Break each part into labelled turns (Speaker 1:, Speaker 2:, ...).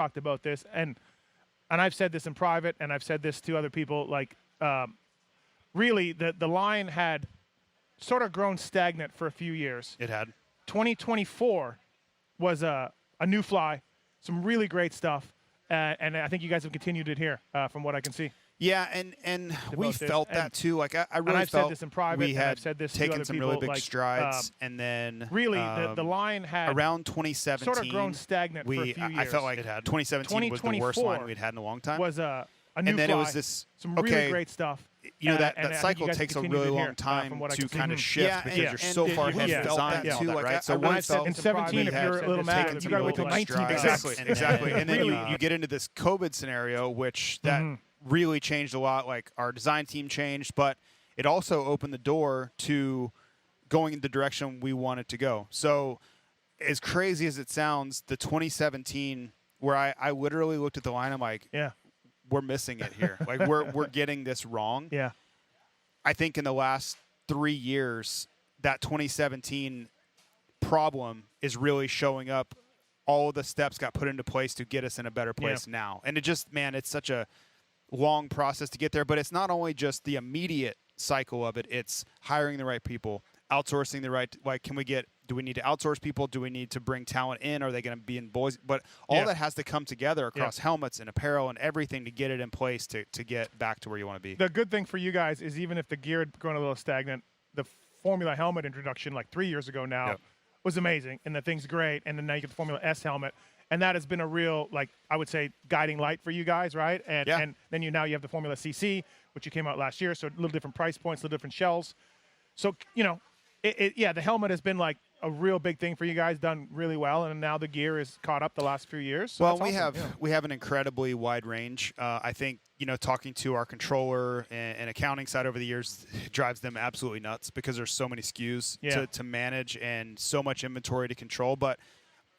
Speaker 1: talked about this, and I've said this in private, and I've said this to other people. Like, really, the line had sort of grown stagnant for a few years.
Speaker 2: It had.
Speaker 1: 2024 was a new fly, some really great stuff, and I think you guys have continued it here, from what I can see.
Speaker 2: Yeah, and we felt that too. Like I really felt
Speaker 1: said this in private,
Speaker 2: we had
Speaker 1: I've said this
Speaker 2: taken
Speaker 1: to other
Speaker 2: some
Speaker 1: people,
Speaker 2: really big
Speaker 1: like,
Speaker 2: strides, and then
Speaker 1: really the line had
Speaker 2: around 2017
Speaker 1: sort of grown stagnant for a few years.
Speaker 2: I felt like 2017 was the worst line we'd had in a long time.
Speaker 1: Was a new
Speaker 2: and then
Speaker 1: fly,
Speaker 2: it was this
Speaker 1: some really great stuff.
Speaker 2: You know, that cycle takes a really long time to kind of shift because you're so far ahead of design too. Like, right? So
Speaker 1: when I said in 17, if you're a little mad, you got to wait till 19.
Speaker 2: Exactly. And then you get into this COVID scenario, which that really changed a lot. Like, our design team changed, but it also opened the door to going in the direction we wanted to go. So as crazy as it sounds, the 2017, where I literally looked at the line, I'm like, we're missing it here. Like, we're getting this wrong.
Speaker 1: Yeah.
Speaker 2: I think in the last 3 years, that 2017 problem is really showing up. All of the steps got put into place to get us in a better place now. And it just, man, it's such a long process to get there. But it's not only just the immediate cycle of it. It's hiring the right people, outsourcing the right, like, do we need to outsource people? Do we need to bring talent in? Are they going to be in Boise? But all that has to come together across helmets and apparel and everything to get it in place to get back to where you want to be.
Speaker 1: The good thing for you guys is, even if the gear had grown a little stagnant, the Formula helmet introduction like 3 years ago now was amazing, and the thing's great. And then now you get the Formula S helmet, and that has been a real, like, I would say, guiding light for you guys, right? And then you have the Formula CC, which you came out last year, so a little different price points, a little different shells. So, you know, the helmet has been like a real big thing for you guys, done really well, and now the gear is caught up the last few years. So
Speaker 2: well, we have an incredibly wide range. I think, you know, talking to our controller and accounting side over the years drives them absolutely nuts because there's so many SKUs to manage and so much inventory to control. But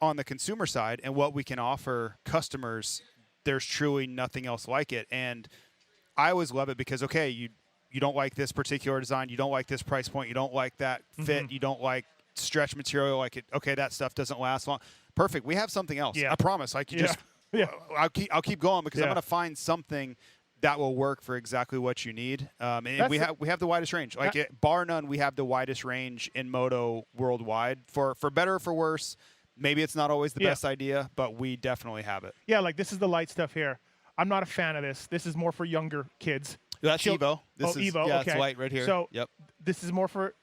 Speaker 2: on the consumer side and what we can offer customers, there's truly nothing else like it. And I always love it because, okay, you don't like this particular design, you don't like this price point, you don't like that fit, you don't like stretch material, like it. Okay, that stuff doesn't last long. Perfect. We have something else. I promise. Like, you just, I'll keep going because I'm going to find something that will work for exactly what you need. And we have the widest range. Like, bar none, we have the widest range in moto worldwide. For better or for worse, maybe it's not always the best idea, but we definitely have it.
Speaker 1: Yeah, like, this is the light stuff here. I'm not a fan of this. This is more for younger kids.
Speaker 2: That's Evo. This is
Speaker 1: Evo.
Speaker 2: It's light right here.
Speaker 1: So this is more for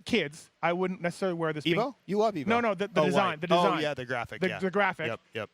Speaker 1: kids. I wouldn't necessarily wear this.
Speaker 2: Evo? You love Evo?
Speaker 1: No, the design.
Speaker 2: White.
Speaker 1: The design.
Speaker 2: Oh, yeah, the graphic.
Speaker 1: The graphic.
Speaker 2: Yep.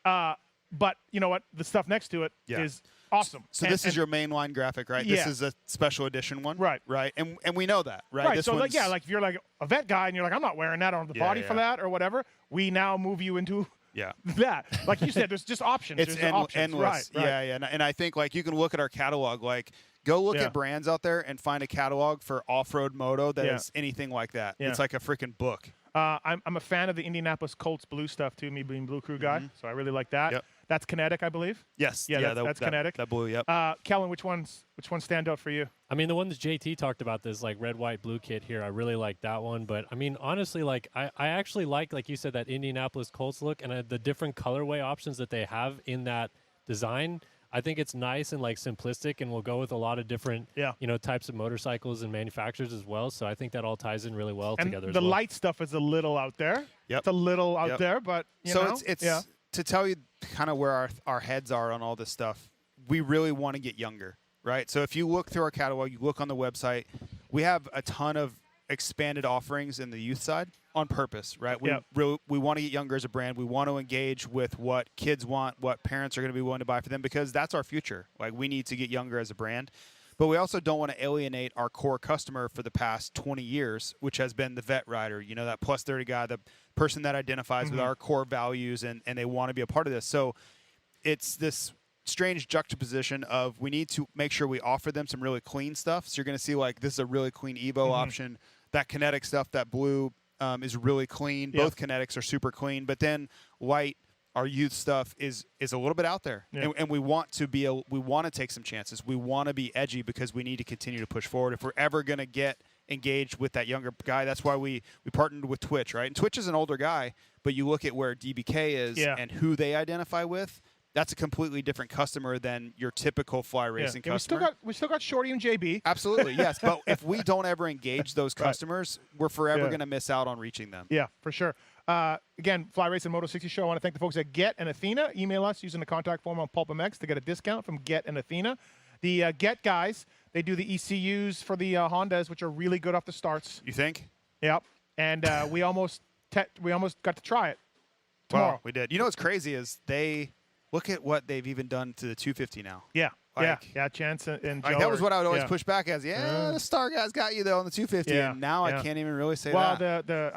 Speaker 1: But you know what? The stuff next to it is awesome.
Speaker 2: So this is your mainline graphic, right? This is a special edition one.
Speaker 1: Right.
Speaker 2: And we know that, right?
Speaker 1: Right. So, like, if you're like a vet guy and you're like, I'm not wearing that on the body for that or whatever, we now move you into that. Like you said, there's just options.
Speaker 2: It's endless.
Speaker 1: Right.
Speaker 2: Yeah. And I think, like, you can look at our catalog, like, go look at brands out there and find a catalog for off-road moto that is anything like that. It's like a freaking book.
Speaker 1: I'm a fan of the Indianapolis Colts blue stuff too, me being Blue Crew guy, so I really like that.
Speaker 2: Yep.
Speaker 1: That's kinetic, I believe.
Speaker 2: Yes.
Speaker 1: That's kinetic.
Speaker 2: That blue, yep.
Speaker 1: Kellen, which ones stand out for you?
Speaker 3: I mean, the ones JT talked about, this like red, white, blue kit here, I really like that one. But I mean, honestly, like I actually like you said, that Indianapolis Colts look and the different colorway options that they have in that design. I think it's nice and like simplistic, and will go with a lot of different, types of motorcycles and manufacturers as well. So I think that all ties in really well together.
Speaker 1: The light stuff is a little out there.
Speaker 2: Yep.
Speaker 1: It's a little out there, but you know.
Speaker 2: It's to tell you kind of where our heads are on all this stuff. We really want to get younger, right? So if you look through our catalog, you look on the website, we have a ton of expanded offerings in the youth side on purpose, right? We want to get younger as a brand. We want to engage with what kids want, what parents are going to be willing to buy for them, because that's our future. Like, we need to get younger as a brand. But we also don't want to alienate our core customer for the past 20 years, which has been the vet rider, you know, that plus 30 guy, the person that identifies with our core values, and they want to be a part of this. So it's this strange juxtaposition of, we need to make sure we offer them some really clean stuff. So you're going to see, like, this is a really clean Evo option. That kinetic stuff, that blue is really clean. Both kinetics are super clean. But then white, our youth stuff, is a little bit out there. And we want to take some chances. We want to be edgy because we need to continue to push forward. If we're ever going to get engaged with that younger guy, that's why we partnered with Twitch, right? And Twitch is an older guy, but you look at where DBK is and who they identify with, that's a completely different customer than your typical fly racing customer.
Speaker 1: We still got Shorty and JB.
Speaker 2: Absolutely, yes. But if we don't ever engage those customers, we're forever going to miss out on reaching them.
Speaker 1: Yeah, for sure. Again, Fly Racing Moto 60 Show. I want to thank the folks at Get and Athena. Email us using the contact form on Pulp MX to get a discount from Get and Athena. The Get guys, they do the ECUs for the Hondas, which are really good off the starts.
Speaker 2: You think?
Speaker 1: Yep. And we almost got to try it tomorrow.
Speaker 2: Well, we did. You know what's crazy is they look at what they've even done to the 250 now.
Speaker 1: Yeah.
Speaker 2: Like,
Speaker 1: yeah. Chance and Joe.
Speaker 2: Like that was what I would always push back as. Yeah, the Star guys got you though on the 250, and now I can't even really say that.
Speaker 1: Well, the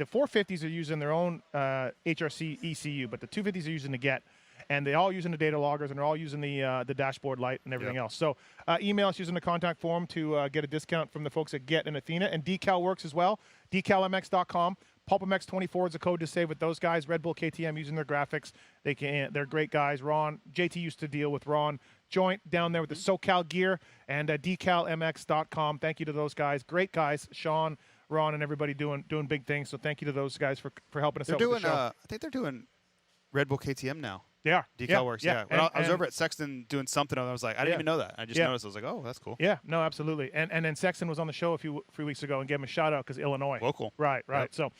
Speaker 1: 450s are using their own HRC ECU, but the 250s are using the Get, and they all using the data loggers, and they're all using the dashboard light and everything else. So email us using the contact form to get a discount from the folks at Get and Athena, and Decal works as well. DecalMX.com. PulpMX24 is a code to save with those guys. Red Bull KTM using their graphics. They're great guys. Ron, JT used to deal with Ron Joint down there with the SoCal gear, and DecalMX.com. Thank you to those guys. Great guys. Sean, Ron, and everybody doing big things. So thank you to those guys for helping us out with the show.
Speaker 2: I think they're doing Red Bull KTM now.
Speaker 1: They are.
Speaker 2: Decal works, yeah. When I was over at Sexton doing something, I was like, I didn't even know that. I just noticed. I was like, oh, that's cool.
Speaker 1: Yeah, no, absolutely. And then Sexton was on the show a few weeks ago and gave him a shout out because Illinois.
Speaker 2: Local.
Speaker 1: Right. Yep. So,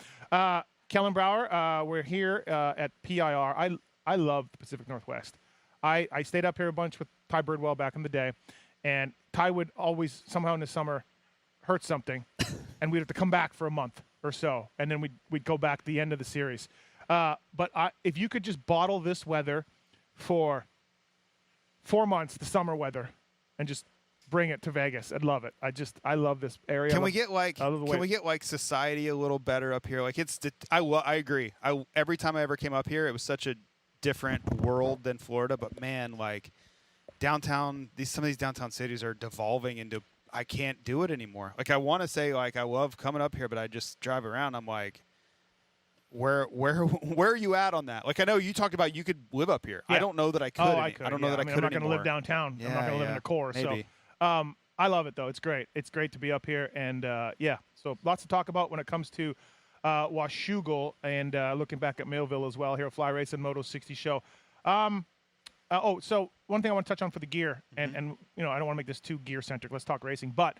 Speaker 1: Kellen Brower, we're here at PIR. I love the Pacific Northwest. I stayed up here a bunch with Ty Birdwell back in the day, and Ty would always somehow in the summer hurt something, and we'd have to come back for a month or so, and then we'd go back at the end of the series. But if you could just bottle this weather for 4 months, the summer weather, and just bring it to Vegas, I'd love it. I love this area.
Speaker 2: Can we get like society a little better up here? Like I agree. Every time I ever came up here, it was such a different world than Florida. But man, like downtown, some of these downtown cities are devolving into I can't do it anymore. Like I want to say like I love coming up here, but I just drive around. I'm like, where are you at on that? Like I know you talked about you could live up here. Yeah. I don't know that I could.
Speaker 1: I could.
Speaker 2: I don't know that I could.
Speaker 1: I'm not going to live downtown. I'm not going to live in the core.
Speaker 2: Maybe.
Speaker 1: So I love it though. It's great. It's great to be up here, and so lots to talk about when it comes to Washougal and looking back at Millville as well here at Fly Racing Moto 60 Show. So one thing I want to touch on for the gear, and I don't want to make this too gear centric. Let's talk racing. But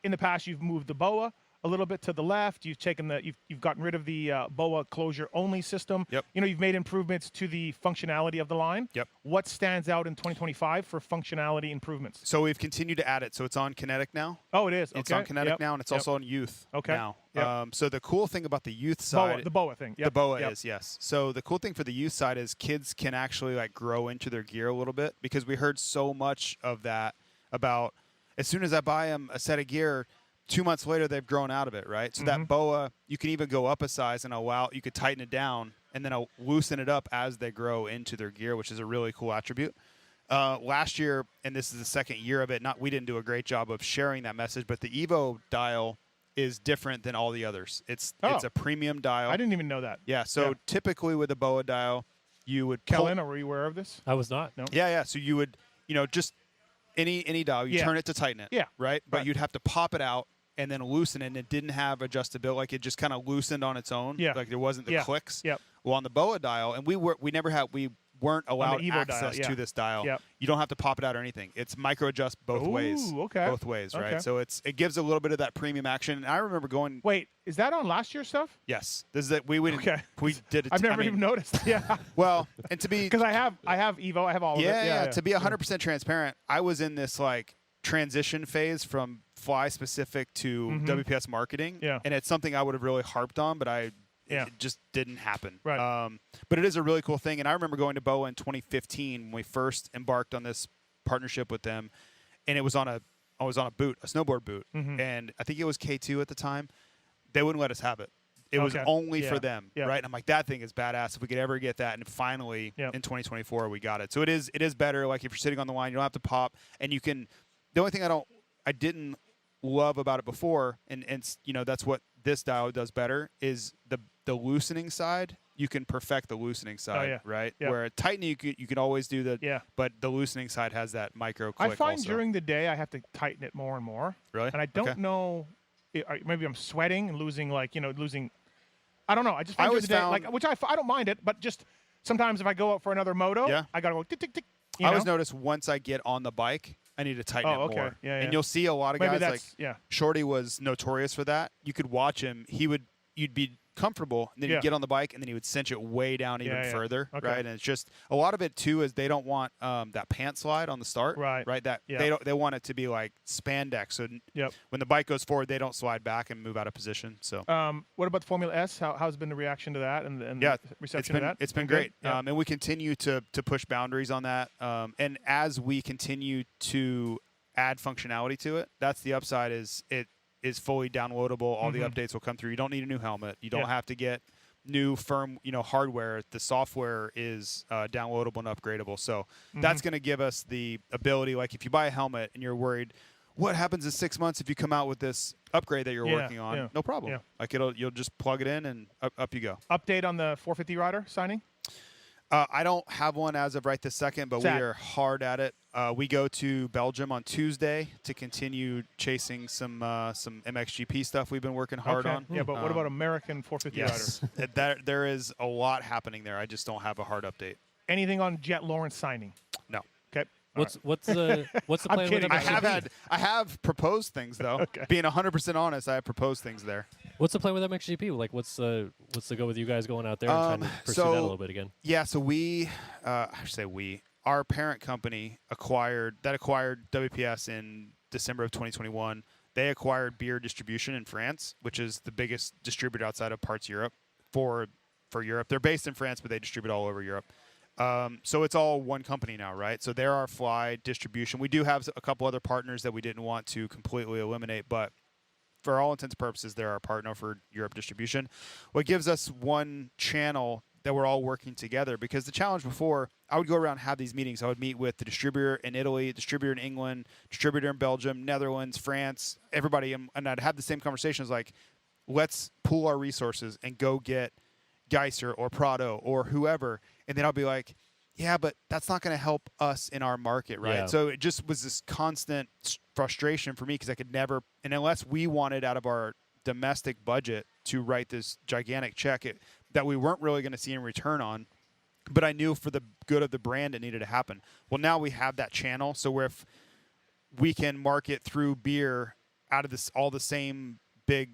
Speaker 1: in the past, you've moved the BOA a little bit to the left. You've taken you've gotten rid of the BOA closure only system.
Speaker 2: Yep.
Speaker 1: You've made improvements to the functionality of the line.
Speaker 2: Yep.
Speaker 1: What stands out in 2025 for functionality improvements?
Speaker 2: So we've continued to add it. So it's on Kinetic now.
Speaker 1: Oh, it is.
Speaker 2: It's on Kinetic now, and it's also on Youth now.
Speaker 1: Yep.
Speaker 2: So the cool thing about the Youth side,
Speaker 1: the BOA thing. Yep.
Speaker 2: The BOA is, yes. So the cool thing for the Youth side is kids can actually like grow into their gear a little bit, because we heard so much of that about as soon as I buy them a set of gear, 2 months later they've grown out of it, right? So that BOA, you can even go up a size and you could tighten it down and then loosen it up as they grow into their gear, which is a really cool attribute. Last year, and this is the second year of it, we didn't do a great job of sharing that message, but the Evo dial is different than all the others. It's a premium dial.
Speaker 1: I didn't even know that.
Speaker 2: Yeah, so typically with a BOA dial, you would
Speaker 1: Kellen, were you aware of this?
Speaker 3: I was not.
Speaker 1: No.
Speaker 2: Yeah. So you would, just any dial, you turn it to tighten it.
Speaker 1: Yeah.
Speaker 2: Right? But you'd have to pop it out and then loosen it, and it didn't have adjustability. Like it just kind of loosened on its own.
Speaker 1: Yeah.
Speaker 2: Like there wasn't the clicks.
Speaker 1: Yep.
Speaker 2: Well, on the BOA dial, and we weren't allowed access to this dial.
Speaker 1: Yep.
Speaker 2: You don't have to pop it out or anything. It's micro adjust both ways.
Speaker 1: Okay.
Speaker 2: Both ways, right?
Speaker 1: Okay.
Speaker 2: So it gives a little bit of that premium action. And I remember going.
Speaker 1: Wait, is that on last year's stuff?
Speaker 2: Yes. This is that we did it.
Speaker 1: I've never even noticed. Yeah.
Speaker 2: Well, and to be
Speaker 1: because I have Evo, I have all of it.
Speaker 2: Yeah. To be 100% transparent, I was in this like transition phase from fly specific to WPS marketing.
Speaker 1: Yeah.
Speaker 2: And it's something I would have really harped on, but it just didn't happen.
Speaker 1: Right.
Speaker 2: But it is a really cool thing. And I remember going to BOA in 2015 when we first embarked on this partnership with them, and I was on a boot, a snowboard boot, and I think it was K2 at the time. They wouldn't let us have it. It was only for them, right? And I'm like, that thing is badass. If we could ever get that, and finally in 2024 we got it. So it is better. Like if you're sitting on the line, you don't have to pop, and you can. The only thing I didn't love about it before, and that's what this dial does better, is the loosening side. You can perfect the loosening side, right?
Speaker 1: Yep.
Speaker 2: Where tightening you can always do but the loosening side has that micro click.
Speaker 1: I find
Speaker 2: also.
Speaker 1: During the day I have to tighten it more and more.
Speaker 2: Really?
Speaker 1: And I don't know. Maybe I'm sweating and losing. I don't know. I just find during the day, which I don't mind it, but just sometimes if I go out for another moto, I gotta go tick tick tick.
Speaker 2: I always notice once I get on the bike, I need to tighten it more. And you'll see a lot of guys like Shorty was notorious for that. You could watch him; you'd be comfortable, and then you'd get on the bike, and then he would cinch it way down even further, right? And it's just a lot of it too is they don't want that pant slide on the start, right? That they want it to be like spandex, so when the bike goes forward, they don't slide back and move out of position. So,
Speaker 1: what about the Formula S? How's been the reaction to that and the reception to that?
Speaker 2: It's been great, and we continue to push boundaries on that. And as we continue to add functionality to it, that's the upside. Is fully downloadable. All the updates will come through. You don't need a new helmet. You don't have to get new firm, hardware. The software is downloadable and upgradable. So that's going to give us the ability. Like if you buy a helmet and you're worried, what happens in 6 months if you come out with this upgrade that you're working on? No problem. Like you'll just plug it in and up you go.
Speaker 1: Update on the 450 rider signing?
Speaker 2: I don't have one as of right this second, but we are hard at it. We go to Belgium on Tuesday to continue chasing some MXGP stuff we've been working hard on.
Speaker 1: Yeah, but what about American 450 riders?
Speaker 2: There is a lot happening there. I just don't have a hard update.
Speaker 1: Anything on Jet Lawrence signing?
Speaker 2: No.
Speaker 1: Okay.
Speaker 3: What's the plan with MXGP?
Speaker 2: I have proposed things though. Being 100% honest, I have proposed things there.
Speaker 3: What's the plan with MXGP? Like, what's the go with you guys going out there and trying to pursue that a little bit again?
Speaker 2: Yeah, so our parent company acquired WPS in December of 2021. They acquired beer distribution in France, which is the biggest distributor outside of parts Europe for Europe. They're based in France, but they distribute all over Europe. So it's all one company now, right? So they're our fly distribution. We do have a couple other partners that we didn't want to completely eliminate, but for all intents and purposes, they're our partner for Europe distribution. What gives us one channel that we're all working together, because the challenge before, I would go around and have these meetings. I would meet with the distributor in Italy, distributor in England, distributor in Belgium, Netherlands, France, everybody, and I'd have the same conversations like, let's pool our resources and go get Geiser or Prado or whoever. And then I'll be like, yeah, but that's not going to help us in our market, right? Yeah. So it just was this constant frustration for me because I could never, and unless we wanted out of our domestic budget to write this gigantic check that we weren't really going to see in return on, but I knew for the good of the brand it needed to happen. Well, now we have that channel, so if we can market through beer out of this all the same big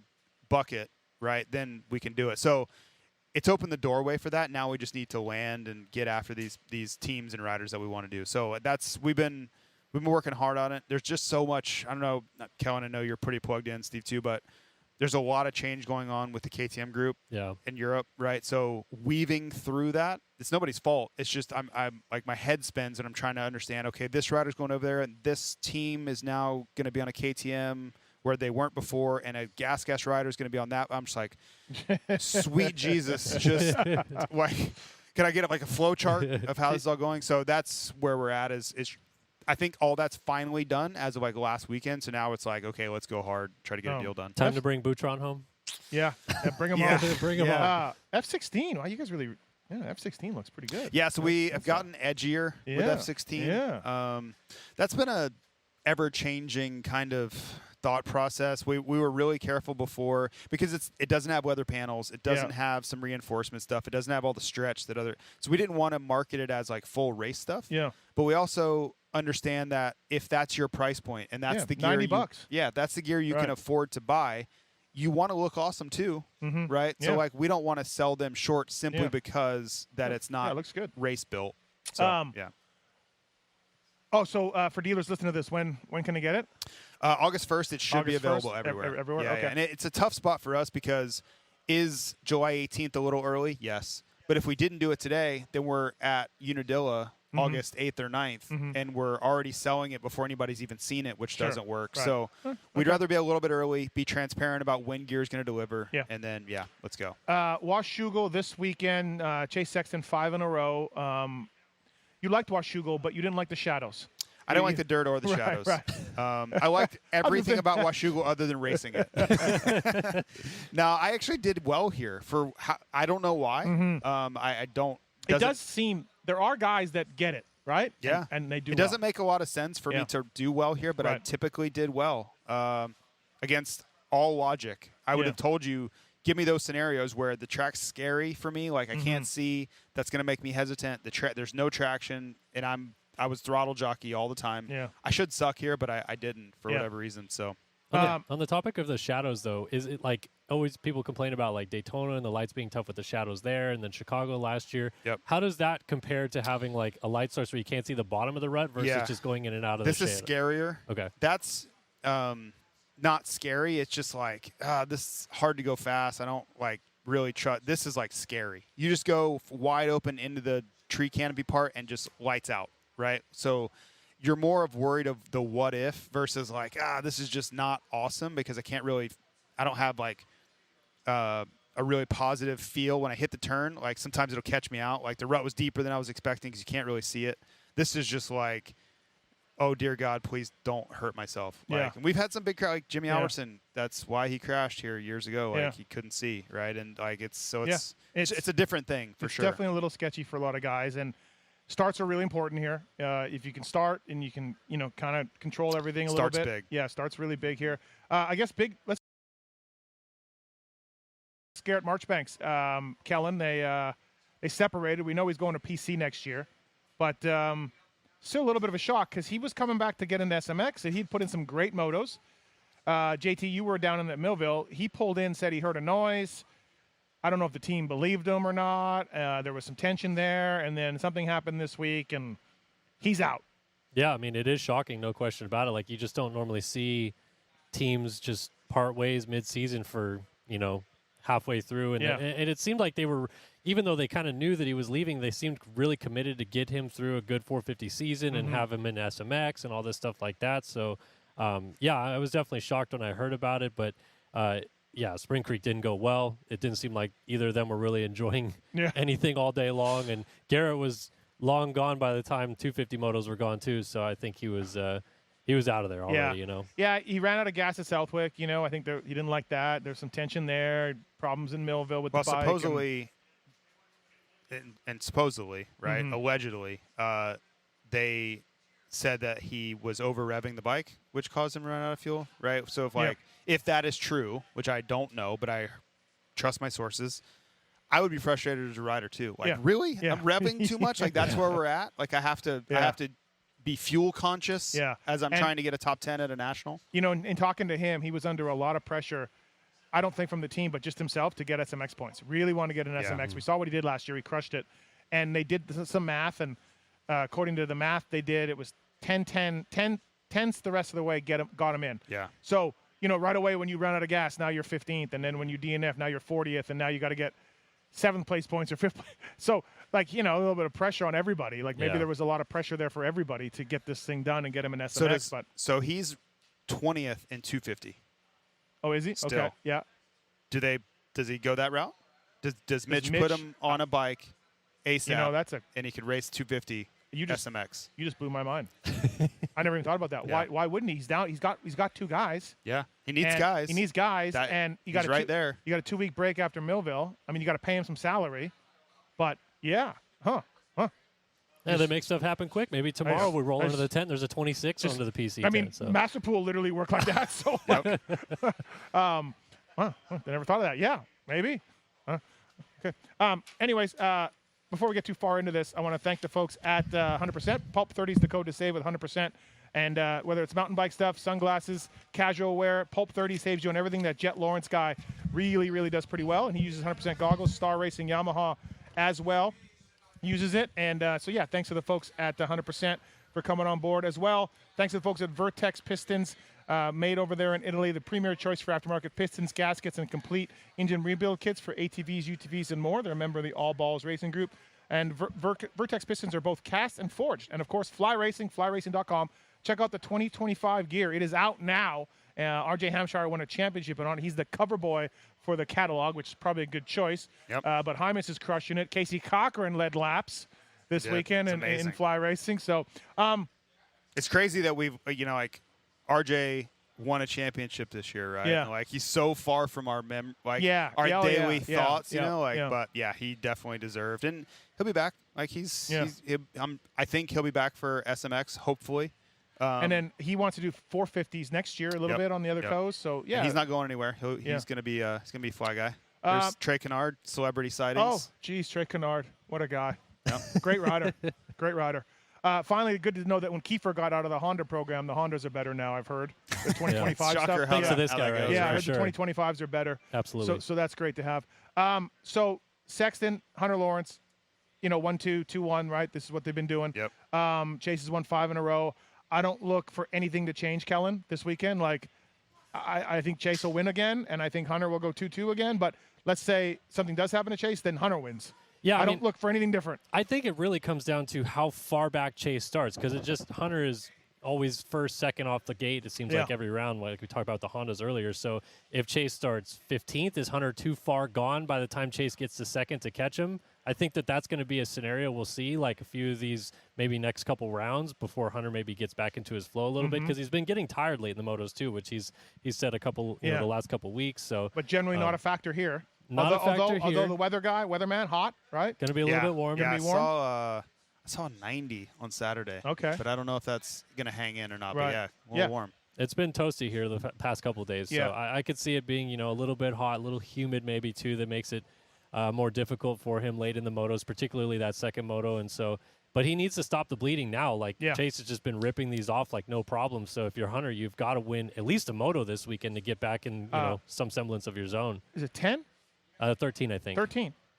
Speaker 2: bucket, right, then we can do it. So it's opened the doorway for that. Now we just need to land and get after these teams and riders that we want to do. So we've been working hard on it. There's just so much. I don't know, Kellen, I know you're pretty plugged in, Steve too, but there's a lot of change going on with the KTM group in Europe, right? So weaving through that, it's nobody's fault. It's just I'm like my head spins and I'm trying to understand. Okay, this rider's going over there, and this team is now going to be on a KTM where they weren't before, and a gas rider is going to be on that. I'm just like, sweet Jesus, just like, can I get like a flow chart of how this is all going? So that's where we're at. Is I think all that's finally done as of like last weekend. So now it's like, okay, let's go hard, try to get a deal done.
Speaker 3: Time to bring Boutron home.
Speaker 1: Yeah, bring him on.
Speaker 3: Bring him on.
Speaker 1: F16. Wow, you guys really. Yeah, F16 looks pretty good.
Speaker 2: Yeah, so we have gotten edgier with F16.
Speaker 1: Yeah.
Speaker 2: That's been a ever-changing kind of thought process. We were really careful before because it doesn't have weather panels. It doesn't have some reinforcement stuff. It doesn't have all the stretch that other. So we didn't want to market it as like full race stuff.
Speaker 1: Yeah.
Speaker 2: But we also understand that if that's your price point and that's the gear
Speaker 1: $90.
Speaker 2: That's the gear you can afford to buy, you want to look awesome too, right? So like we don't want to sell them short simply because that it's not
Speaker 1: looks good.
Speaker 2: race built. So
Speaker 1: Oh, so for dealers listening to this, when can they get it?
Speaker 2: August 1st, it should be available
Speaker 1: 1st,
Speaker 2: everywhere.
Speaker 1: Everywhere,
Speaker 2: yeah,
Speaker 1: okay.
Speaker 2: Yeah. And it's a tough spot for us because is July 18th a little early? Yes. But if we didn't do it today, then we're at Unadilla August 8th or 9th, and we're already selling it before anybody's even seen it, which doesn't work. Right. So we'd rather be a little bit early, be transparent about when gear is going to deliver, and then, let's go.
Speaker 1: Washougal this weekend, Chase Sexton 5 in a row. You liked Washougal, but you didn't like the shadows.
Speaker 2: I don't like the dirt or the shadows.
Speaker 1: Right.
Speaker 2: I liked everything about Washougal other than racing it. Now, I actually did well here. I don't know why. I don't.
Speaker 1: It does seem there are guys that get it, right?
Speaker 2: Yeah.
Speaker 1: And they do.
Speaker 2: It doesn't make a lot of sense for me to do well here, but I typically did well against all logic. I would have told you give me those scenarios where the track's scary for me. Like I can't see, that's going to make me hesitant. There's no traction, and I was throttle jockey all the time.
Speaker 1: Yeah.
Speaker 2: I should suck here, but I didn't for whatever reason. So
Speaker 3: on the topic of the shadows, though, is it like always people complain about like Daytona and the lights being tough with the shadows there, and then Chicago last year?
Speaker 2: Yep.
Speaker 3: How does that compare to having like a light source where you can't see the bottom of the rut versus just going in and out of the shadow?
Speaker 2: This is scarier.
Speaker 3: Okay.
Speaker 2: That's not scary. It's just like, this is hard to go fast. I don't like really trust. This is like scary. You just go wide open into the tree canopy part and just lights out, right? So you're more of worried of the what if versus like, this is just not awesome because I don't have like a really positive feel when I hit the turn. Like sometimes it'll catch me out. Like the rut was deeper than I was expecting because you can't really see it. This is just like, oh dear God, please don't hurt myself. Like, and we've had some big like Jimmy Alverson. That's why he crashed here years ago. Like he couldn't see, right? And like it's a different thing for sure.
Speaker 1: It's definitely a little sketchy for a lot of guys, and starts are really important here. If you can start and you can kind of control everything a little bit.
Speaker 2: Starts big.
Speaker 1: Yeah, starts really big here. I guess big. Let's Garrett Marchbanks, Kellen. They separated. We know he's going to PC next year, but. Still a little bit of a shock because he was coming back to get into SMX and he'd put in some great motos. JT, you were down in at Millville. He pulled in, said he heard a noise. I don't know if the team believed him or not. There was some tension there, and then something happened this week, and he's out.
Speaker 3: Yeah, I mean, it is shocking, no question about it. Like, you just don't normally see teams just part ways mid-season for, halfway through. And it seemed like they were, even though they kind of knew that he was leaving, they seemed really committed to get him through a good 450 season and have him in SMX and all this stuff like that. So, I was definitely shocked when I heard about it. But, Spring Creek didn't go well. It didn't seem like either of them were really enjoying anything all day long. And Garrett was long gone by the time 250 motos were gone, too. So I think he was out of there already,
Speaker 1: Yeah, he ran out of gas at Southwick. I think he didn't like that. There's some tension there, problems in Millville with the bike.
Speaker 2: Supposedly, supposedly, right, allegedly, they said that he was over-revving the bike, which caused him to run out of fuel, right? So if that is true, which I don't know, but I trust my sources, I would be frustrated as a rider too. Like, really? I'm revving too much? Like, that's where we're at? Like, I have to be fuel conscious as I'm trying to get a top 10 at a national.
Speaker 1: In talking to him, he was under a lot of pressure, I don't think from the team, but just himself to get SMX points. Really want to get an SMX. We saw what he did last year. He crushed it. And they did some math, and according to the math they did, it was 10 tenths the rest of the way got him in.
Speaker 2: Yeah.
Speaker 1: So, right away when you run out of gas, now you're 15th, and then when you DNF, now you're 40th, and now you got to get 7th place points or 5th place. So, a little bit of pressure on everybody. Like, maybe there was a lot of pressure there for everybody to get this thing done and get him an SMX.
Speaker 2: So he's 20th in 250.
Speaker 1: Oh, is he?
Speaker 2: Still.
Speaker 1: Okay, yeah.
Speaker 2: Does he go that route? Does Mitch put him on a bike ASAP, and he could race 250 SMX?
Speaker 1: You just blew my mind. I never even thought about that. Why wouldn't he? He's down. He's got 2 guys.
Speaker 2: Yeah, he needs guys.
Speaker 1: He needs guys, and you got
Speaker 2: he's right there.
Speaker 1: You got a 2-week break after Millville. I mean, you got to pay him some salary, but yeah,
Speaker 3: Yeah, they make stuff happen quick. Maybe tomorrow we roll into the tent. There's a 26 onto the PC.
Speaker 1: I mean,
Speaker 3: tent, so.
Speaker 1: Masterpool literally worked like that. So, they never thought of that. Yeah, maybe. Okay. Anyways, before we get too far into this, I want to thank the folks at 100%. Pulp 30 is the code to save with 100%. And whether it's mountain bike stuff, sunglasses, casual wear, Pulp 30 saves you on everything. That Jet Lawrence guy really, really does pretty well. And he uses 100% goggles. Star Racing Yamaha as well uses it. And thanks to the folks at 100% for coming on board as well. Thanks to the folks at Vertex Pistons, made over there in Italy, the premier choice for aftermarket pistons, gaskets, and complete engine rebuild kits for ATVs, UTVs, and more. They're a member of the All Balls Racing Group. And Vertex Pistons are both cast and forged. And, of course, Fly Racing, flyracing.com. Check out the 2025 gear. It is out now. RJ Hampshire won a championship on it. He's the cover boy for the catalog, which is probably a good choice.
Speaker 2: Yep.
Speaker 1: But Hymas is crushing it. Casey Cochran led laps this weekend in Fly Racing. So
Speaker 2: it's crazy that we've, RJ won a championship this year, right?
Speaker 1: Yeah.
Speaker 2: Like, he's so far from our daily thoughts, But yeah, he definitely deserved, and he'll be back. Like, I think he'll be back for SMX, hopefully.
Speaker 1: And then he wants to do 450s next year, a little bit on the other coast. So
Speaker 2: and he's not going anywhere. He's going to be a fly guy. There's Trey Kennard, celebrity sightings.
Speaker 1: Oh, geez, Trey Kennard. What a guy.
Speaker 2: Yep.
Speaker 1: Great rider. Great rider. Finally, good to know that when Kiefer got out of the Honda program, the Hondas are better now, I've heard. The 2025
Speaker 2: Shocker
Speaker 1: stuff.
Speaker 2: how
Speaker 3: Thanks to
Speaker 2: that-
Speaker 3: this
Speaker 2: how
Speaker 3: guy,
Speaker 2: that
Speaker 3: right?
Speaker 2: goes,
Speaker 1: Yeah, I
Speaker 3: for
Speaker 1: heard
Speaker 3: sure.
Speaker 1: the 2025s are better.
Speaker 3: Absolutely.
Speaker 1: So that's great to have. So Sexton, Hunter Lawrence, 1-2, 2-1, right? This is what they've been doing.
Speaker 2: Yep.
Speaker 1: Chase has won 5 in a row. I don't look for anything to change, Kellen, this weekend. Like, I think Chase will win again, and I think Hunter will go 2-2 again. But let's say something does happen to Chase, then Hunter wins.
Speaker 3: Yeah,
Speaker 1: I don't look for anything different.
Speaker 3: I think it really comes down to how far back Chase starts, because Hunter is always first, second off the gate, it seems like every round, like we talked about the Hondas earlier. So if Chase starts 15th, is Hunter too far gone by the time Chase gets to second to catch him? I think that's going to be a scenario we'll see, like a few of these maybe next couple rounds before Hunter maybe gets back into his flow a little bit, because he's been getting tired late in the motos too, which he's said a couple, the last couple weeks. So,
Speaker 1: but generally not a factor here.
Speaker 3: Not a factor
Speaker 1: although
Speaker 3: here.
Speaker 1: the weatherman, hot, right?
Speaker 3: Going to be a little bit warm.
Speaker 2: Yeah,
Speaker 1: Gonna be warm?
Speaker 2: I saw 90 on Saturday.
Speaker 1: Okay.
Speaker 2: But I don't know if that's going to hang in or not.
Speaker 1: Right.
Speaker 2: But yeah, a little warm.
Speaker 3: It's been toasty here the past couple of days, so
Speaker 1: Yeah.
Speaker 3: I could see it being, a little bit hot, a little humid maybe too, that makes it more difficult for him late in the motos, particularly that second moto. And so, but he needs to stop the bleeding now. Like Chase has just been ripping these off like no problem. So if you're Hunter, you've got to win at least a moto this weekend to get back in, some semblance of your zone.
Speaker 1: Is it 10?
Speaker 3: 13, I think.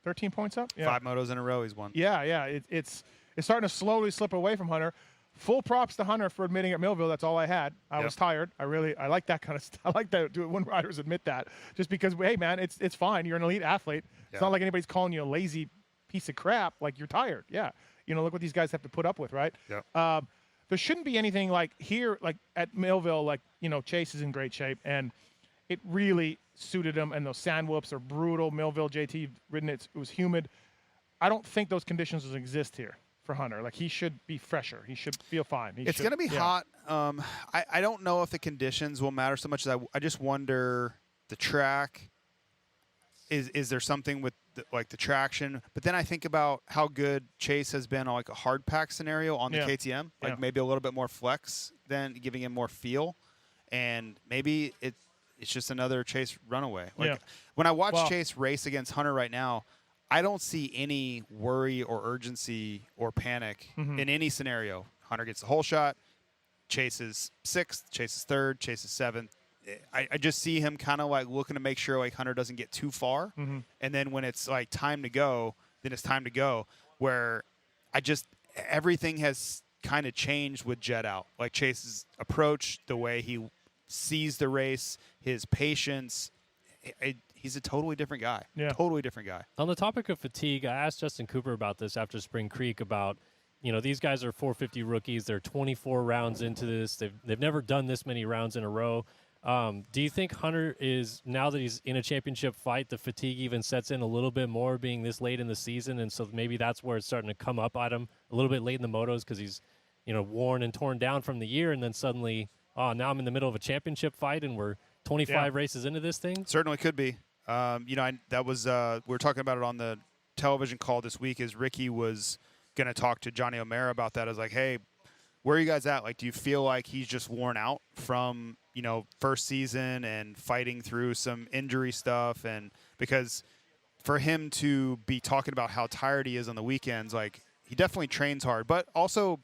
Speaker 1: 13 points up. Yeah.
Speaker 2: 5 motos in a row he's won.
Speaker 1: Yeah. It's starting to slowly slip away from Hunter. Full props to Hunter for admitting at Millville that's all I had. I was tired. I like that kind of stuff. I like that when riders admit that, just because, hey man, it's fine. You're an elite athlete. It's not like anybody's calling you a lazy piece of crap. Like, you're tired. Yeah. Look what these guys have to put up with, right?
Speaker 2: Yep.
Speaker 1: There shouldn't be anything like here, like at Millville, like, Chase is in great shape, and it really suited him, and those sand whoops are brutal. Millville, JT ridden it was humid. I don't think those conditions will exist here for Hunter. Like, he should be fresher. He should feel fine.
Speaker 2: It's going to be hot. I don't know if the conditions will matter so much. I just wonder the track. Is there something with the traction? But then I think about how good Chase has been on like a hard pack scenario on the KTM, like maybe a little bit more flex than giving him more feel, and maybe it's just another Chase runaway. Like when I watch Chase race against Hunter right now, I don't see any worry or urgency or panic in any scenario. Hunter gets the whole shot. Chase is 6th. Chase is 3rd. Chase is 7th. I just see him kind of like looking to make sure like Hunter doesn't get too far. And then when it's like time to go, then it's time to go. Where everything has kind of changed with Jet out. Like Chase's approach, the way he sees the race, his patience. He's a totally different guy.
Speaker 1: Yeah.
Speaker 2: Totally different guy.
Speaker 3: On the topic of fatigue, I asked Justin Cooper about this after Spring Creek about, these guys are 450 rookies. They're 24 rounds into this. They've never done this many rounds in a row. Do you think Hunter is, now that he's in a championship fight, the fatigue even sets in a little bit more being this late in the season, and so maybe that's where it's starting to come up at him a little bit late in the motos because he's, worn and torn down from the year, and then suddenly, now I'm in the middle of a championship fight and we're 25 races into this thing?
Speaker 2: Certainly could be. We were talking about it on the television call this week as Ricky was going to talk to Johnny O'Mara about that. I was like, hey, where are you guys at? Like, do you feel like he's just worn out from, first season and fighting through some injury stuff? And because for him to be talking about how tired he is on the weekends, like, he definitely trains hard, but also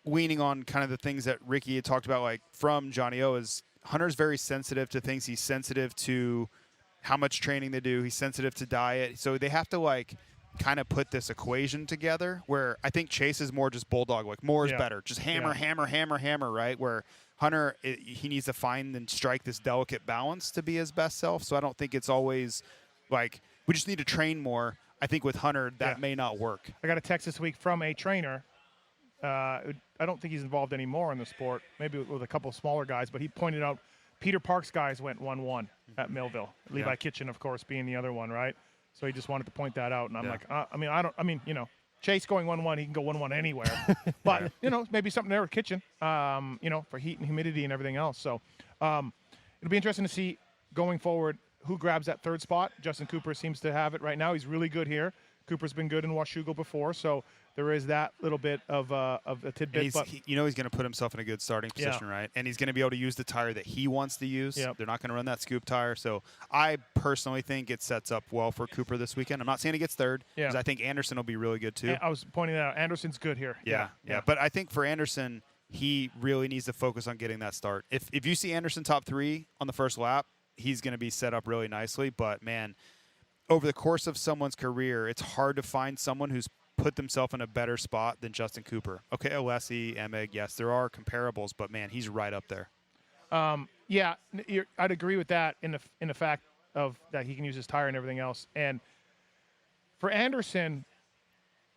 Speaker 2: leaning on kind of the things that Ricky had talked about, like from Johnny O, is Hunter's very sensitive to things. He's sensitive to how much training they do. He's sensitive to diet. So they have to like kind of put this equation together where I think Chase is more just bulldog, like more is better. Just hammer, right? Where Hunter, he needs to find and strike this delicate balance to be his best self. So I don't think it's always like we just need to train more. I think with Hunter, that may not work.
Speaker 1: I got a text this week from a trainer. I don't think he's involved anymore in the sport, maybe with a couple of smaller guys, but he pointed out Peter Park's guys went 1-1 at Millville. Levi Kitchen, of course, being the other one, right? So he just wanted to point that out. And I'm like, Chase going 1-1, he can go 1-1 anywhere. But, maybe something there with Kitchen, for heat and humidity and everything else. So it'll be interesting to see going forward who grabs that third spot. Justin Cooper seems to have it right now. He's really good here. Cooper's been good in Washougal before, so there is that little bit of a tidbit.
Speaker 2: He's going to put himself in a good starting position, right? And he's going to be able to use the tire that he wants to use.
Speaker 1: Yep.
Speaker 2: They're not going to run that scoop tire. So I personally think it sets up well for Cooper this weekend. I'm not saying he gets third, because I think Anderson will be really good too.
Speaker 1: I was pointing that out. Anderson's good here.
Speaker 2: Yeah. But I think for Anderson, he really needs to focus on getting that start. If you see Anderson top 3 on the first lap, he's going to be set up really nicely. But, man, over the course of someone's career, it's hard to find someone who's put themselves in a better spot than Justin Cooper. Okay, Alessi, Emig, yes, there are comparables, but, man, he's right up there.
Speaker 1: I'd agree with that in the fact of that he can use his tire and everything else. And for Anderson,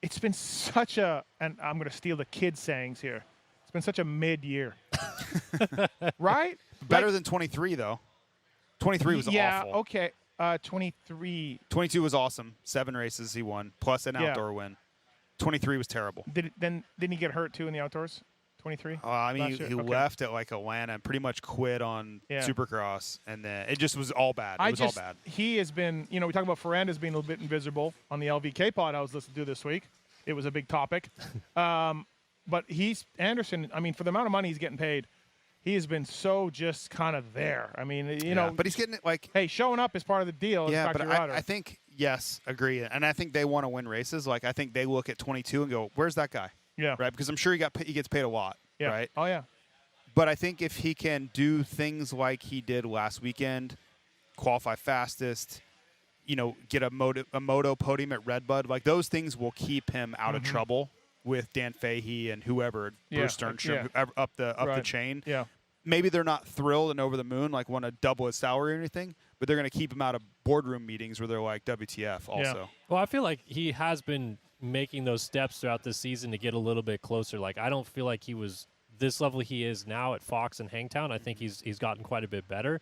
Speaker 1: it's been such a, and I'm going to steal the kids' sayings here, it's been such a mid-year. Right?
Speaker 2: Better than 23, though. 23 was awful.
Speaker 1: Yeah, okay. 23.
Speaker 2: 22 was awesome. 7 races he won, plus an outdoor win. 23 was terrible.
Speaker 1: Didn't he get hurt, too, in the outdoors? 23?
Speaker 2: I mean, he left at, like, Atlanta and pretty much quit on Supercross, and then it just was all bad. It was all bad.
Speaker 1: He has been, we talk about Ferrandis being a little bit invisible on the LVK pod I was listening to this week. It was a big topic. But Anderson, I mean, for the amount of money he's getting paid, he has been so just kind of there. I mean, you know.
Speaker 2: But he's getting it like.
Speaker 1: Hey, showing up is part of the deal.
Speaker 2: Yeah, but I think, yes, agree. And I think they want to win races. Like, I think they look at 22 and go, where's that guy?
Speaker 1: Yeah.
Speaker 2: Right? Because I'm sure he gets paid a lot.
Speaker 1: Yeah.
Speaker 2: Right?
Speaker 1: Oh, yeah.
Speaker 2: But I think if he can do things like he did last weekend, qualify fastest, get a moto podium at Redbud, like those things will keep him out of trouble with Dan Fahey and whoever, Bruce Sternstrom, up the chain.
Speaker 1: Yeah.
Speaker 2: Maybe they're not thrilled and over the moon, like want to double his salary or anything, but they're going to keep him out of boardroom meetings where they're like, WTF also.
Speaker 3: Yeah. Well, I feel like he has been making those steps throughout the season to get a little bit closer. Like, I don't feel like he was this level he is now at Fox and Hangtown. I think he's gotten quite a bit better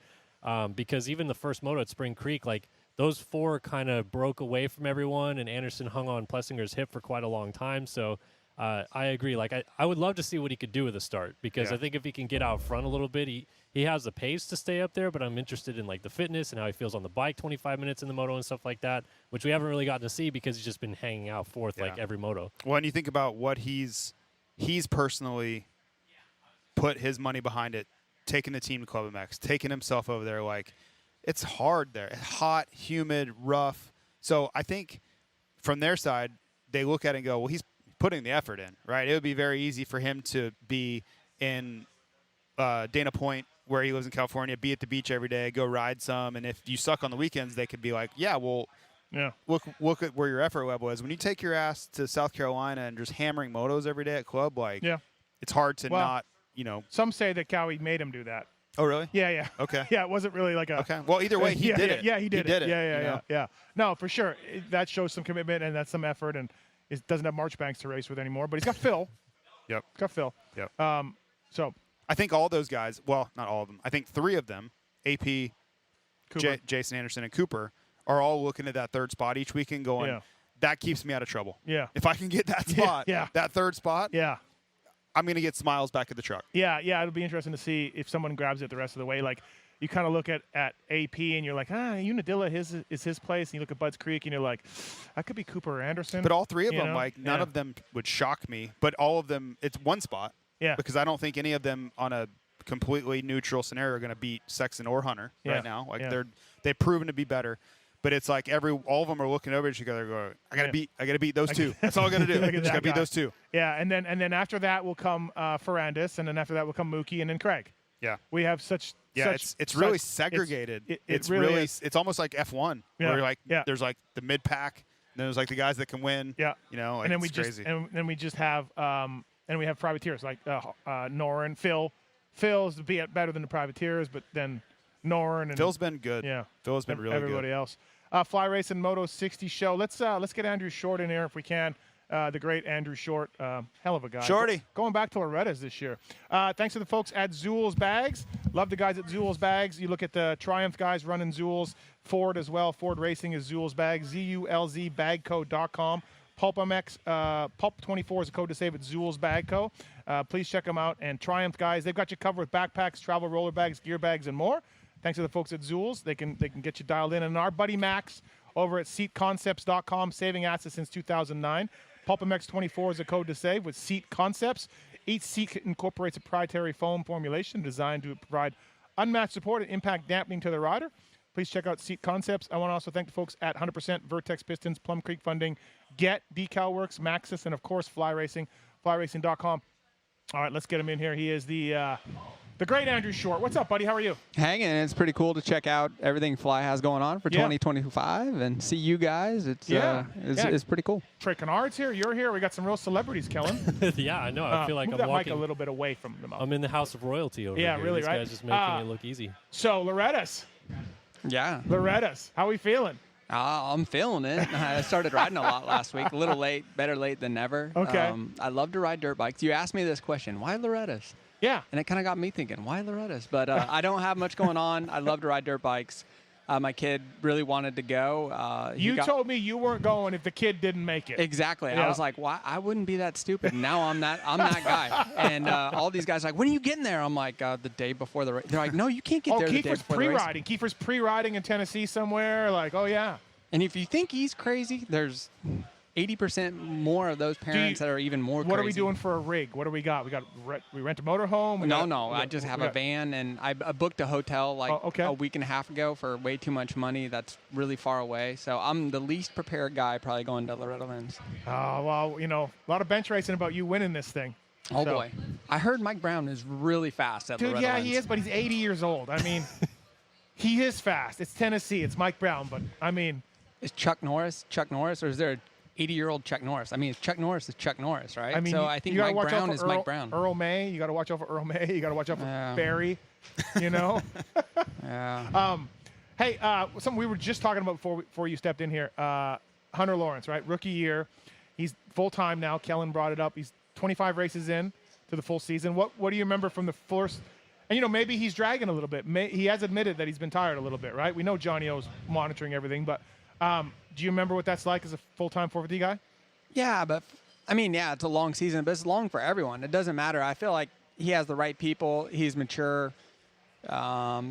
Speaker 3: because even the first moto at Spring Creek, like, those 4 kind of broke away from everyone, and Anderson hung on Plessinger's hip for quite a long time. So I agree. Like, I would love to see what he could do with the start because I think if he can get out front a little bit, he has the pace to stay up there, but I'm interested in, like, the fitness and how he feels on the bike 25 minutes in the moto and stuff like that, which we haven't really gotten to see because he's just been hanging out fourth like every moto.
Speaker 2: Well, and you think about what he's personally put his money behind it, taking the team to Club MX, taking himself over there, like, it's hard there. It's hot, humid, rough. So I think from their side, they look at it and go, well, he's putting the effort in, right? It would be very easy for him to be in Dana Point, where he lives in California, be at the beach every day, go ride some. And if you suck on the weekends, they could be like, look at where your effort level is. When you take your ass to South Carolina and just hammering motos every day at club, like, it's hard to not,
Speaker 1: Some say that Cowie made him do that.
Speaker 2: Oh, really?
Speaker 1: Yeah.
Speaker 2: Okay.
Speaker 1: Yeah, it wasn't really like a.
Speaker 2: Okay. Well, either way, he did it.
Speaker 1: Yeah, he did it.
Speaker 2: Yeah.
Speaker 1: Yeah. No, for sure. That shows some commitment and that's some effort. And it doesn't have Marchbanks to race with anymore, but he's got Phil.
Speaker 2: Yep.
Speaker 1: He's got Phil.
Speaker 2: Yep.
Speaker 1: So
Speaker 2: I think all those guys, well, not all of them, I think 3 of them, AP, Jason Anderson, and Cooper, are all looking at that third spot each weekend going, that keeps me out of trouble.
Speaker 1: Yeah.
Speaker 2: If I can get that spot, that third spot, I'm going to get smiles back at the truck.
Speaker 1: Yeah, it'll be interesting to see if someone grabs it the rest of the way. Like, you kind of look at AP and you're like, Unadilla is his place. And you look at Budds Creek and you're like, that could be Cooper or Anderson.
Speaker 2: But all 3 of them, like, none of them would shock me. But all of them, it's one spot.
Speaker 1: Yeah.
Speaker 2: Because I don't think any of them on a completely neutral scenario are going to beat Sexton or Hunter right now. Like, they've proven to be better. But it's like all of them are looking over each other, going, I gotta beat those 2. That's all I gotta do. Just gotta beat those 2.
Speaker 1: Yeah, and then after that will come Ferrandis, and then after that will come Mookie, and then Craig.
Speaker 2: Yeah,
Speaker 1: we have such.
Speaker 2: It's really segregated. It's really it's almost like F1, where you're like, there's like the mid pack, and then there's like the guys that can win. Yeah, like,
Speaker 1: and then
Speaker 2: it's crazy.
Speaker 1: And we just have and we have privateers like Norin, Phil. Phil's better than the privateers, but then Norin and
Speaker 2: Phil's been good.
Speaker 1: Yeah,
Speaker 2: Phil's been really
Speaker 1: everybody
Speaker 2: good.
Speaker 1: else. Fly Racing Moto 60 show. Let's get Andrew Short in here if we can. The great Andrew Short, hell of a guy.
Speaker 2: Shorty.
Speaker 1: Going back to Loretta's this year. Thanks to the folks at Zool's Bags. Love the guys at Zool's Bags. You look at the Triumph guys running Zool's. Ford as well. Ford Racing is Zool's Bags. ZULZBagco.com. Pulp MX, Pulp24 is a code to save at Zool's Bag Co. Please check them out. And Triumph guys, they've got you covered with backpacks, travel roller bags, gear bags, and more. Thanks to the folks at Zool's. They can get you dialed in. And our buddy Max over at seatconcepts.com, saving assets since 2009. Pulp MX 24 is a code to save with Seat Concepts. Each seat incorporates a proprietary foam formulation designed to provide unmatched support and impact dampening to the rider. Please check out Seat Concepts. I want to also thank the folks at 100% Vertex Pistons, Plum Creek Funding, Get, Decal Works, Maxxis, and of course Fly Racing, flyracing.com. All right, let's get him in here. He is the great Andrew Short. What's up, buddy? How are you?
Speaker 4: Hanging. It's pretty cool to check out everything Fly has going on for 2025 and see you guys. It's pretty cool.
Speaker 1: Trey Kennard's here. You're here. We got some real celebrities, Kellen.
Speaker 3: Yeah, I know. I feel like
Speaker 1: move
Speaker 3: I'm
Speaker 1: that
Speaker 3: walking
Speaker 1: mic a little bit away from the mouth.
Speaker 3: I'm in the house of royalty over
Speaker 1: Yeah,
Speaker 3: here.
Speaker 1: really,
Speaker 3: These
Speaker 1: right?
Speaker 3: guys just making it look easy.
Speaker 1: So, Loretta's.
Speaker 4: Yeah.
Speaker 1: Loretta's. How we feeling?
Speaker 4: I'm feeling it. I started riding a lot last week. A little late. Better late than never.
Speaker 1: Okay.
Speaker 4: I love to ride dirt bikes. You asked me this question. Why Loretta's?
Speaker 1: Yeah.
Speaker 4: And it kind of got me thinking, why Loretta's? But I don't have much going on. I love to ride dirt bikes. My kid really wanted to go.
Speaker 1: You told me you weren't going if the kid didn't make it.
Speaker 4: Exactly.
Speaker 1: Yeah.
Speaker 4: I was like, why? I wouldn't be that stupid. Now I'm that guy. And all these guys are like, when are you getting there? I'm like, the day before the race. They're like, no, you can't get there the day
Speaker 1: Kiefer's
Speaker 4: before the race.
Speaker 1: pre-riding. Kiefer's pre-riding in Tennessee somewhere. Like, oh, yeah.
Speaker 4: And if you think he's crazy, there's 80% more of those parents that are even more crazy.
Speaker 1: What are we doing for a rig? What do we got? We rent a motorhome?
Speaker 4: I just have a van, and I booked a hotel a week and a half ago for way too much money. That's really far away. So I'm the least prepared guy probably going to Loretta Lynn's.
Speaker 1: Oh, well, a lot of bench racing about you winning this thing.
Speaker 4: Oh, boy. I heard Mike Brown is really fast at Loretta Lynn's.
Speaker 1: Yeah, he is, but he's 80 years old. I mean, he is fast. It's Tennessee. It's Mike Brown, but, I mean.
Speaker 4: Is Chuck Norris, or is there a 80-year-old Chuck Norris? I mean, Chuck Norris is Chuck Norris, right?
Speaker 1: I mean,
Speaker 4: so I think Mike Brown is Mike Brown.
Speaker 1: Earl May, you got to watch out for Earl May. You got to watch out for Barry.
Speaker 4: Yeah.
Speaker 1: Hey, something we were just talking about before you stepped in here. Hunter Lawrence, right? Rookie year. He's full time now. Kellen brought it up. He's 25 races in to the full season. What do you remember from the first? And maybe he's dragging a little bit. He has admitted that he's been tired a little bit, right? We know Johnny O's monitoring everything, but. Do you remember what that's like as a full-time 450 guy?
Speaker 4: Yeah, but it's a long season, but it's long for everyone. It doesn't matter. I feel like he has the right people. He's mature.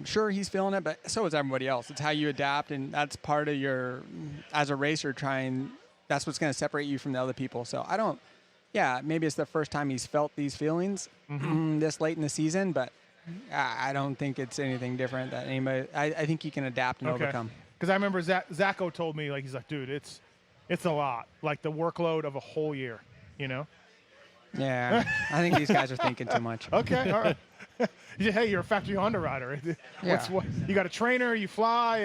Speaker 4: Sure, he's feeling it, but so is everybody else. It's how you adapt, and that's part of as a racer, that's what's going to separate you from the other people. So maybe it's the first time he's felt these feelings this late in the season, but I don't think it's anything different that anybody, I think he can adapt and overcome.
Speaker 1: Because I remember Zacho told me, he's like, dude, it's a lot. Like the workload of a whole year,
Speaker 4: Yeah, I think these guys are thinking too much.
Speaker 1: Okay, all right. Hey, you're a factory Honda rider.
Speaker 4: Yeah.
Speaker 1: You got a trainer, you fly.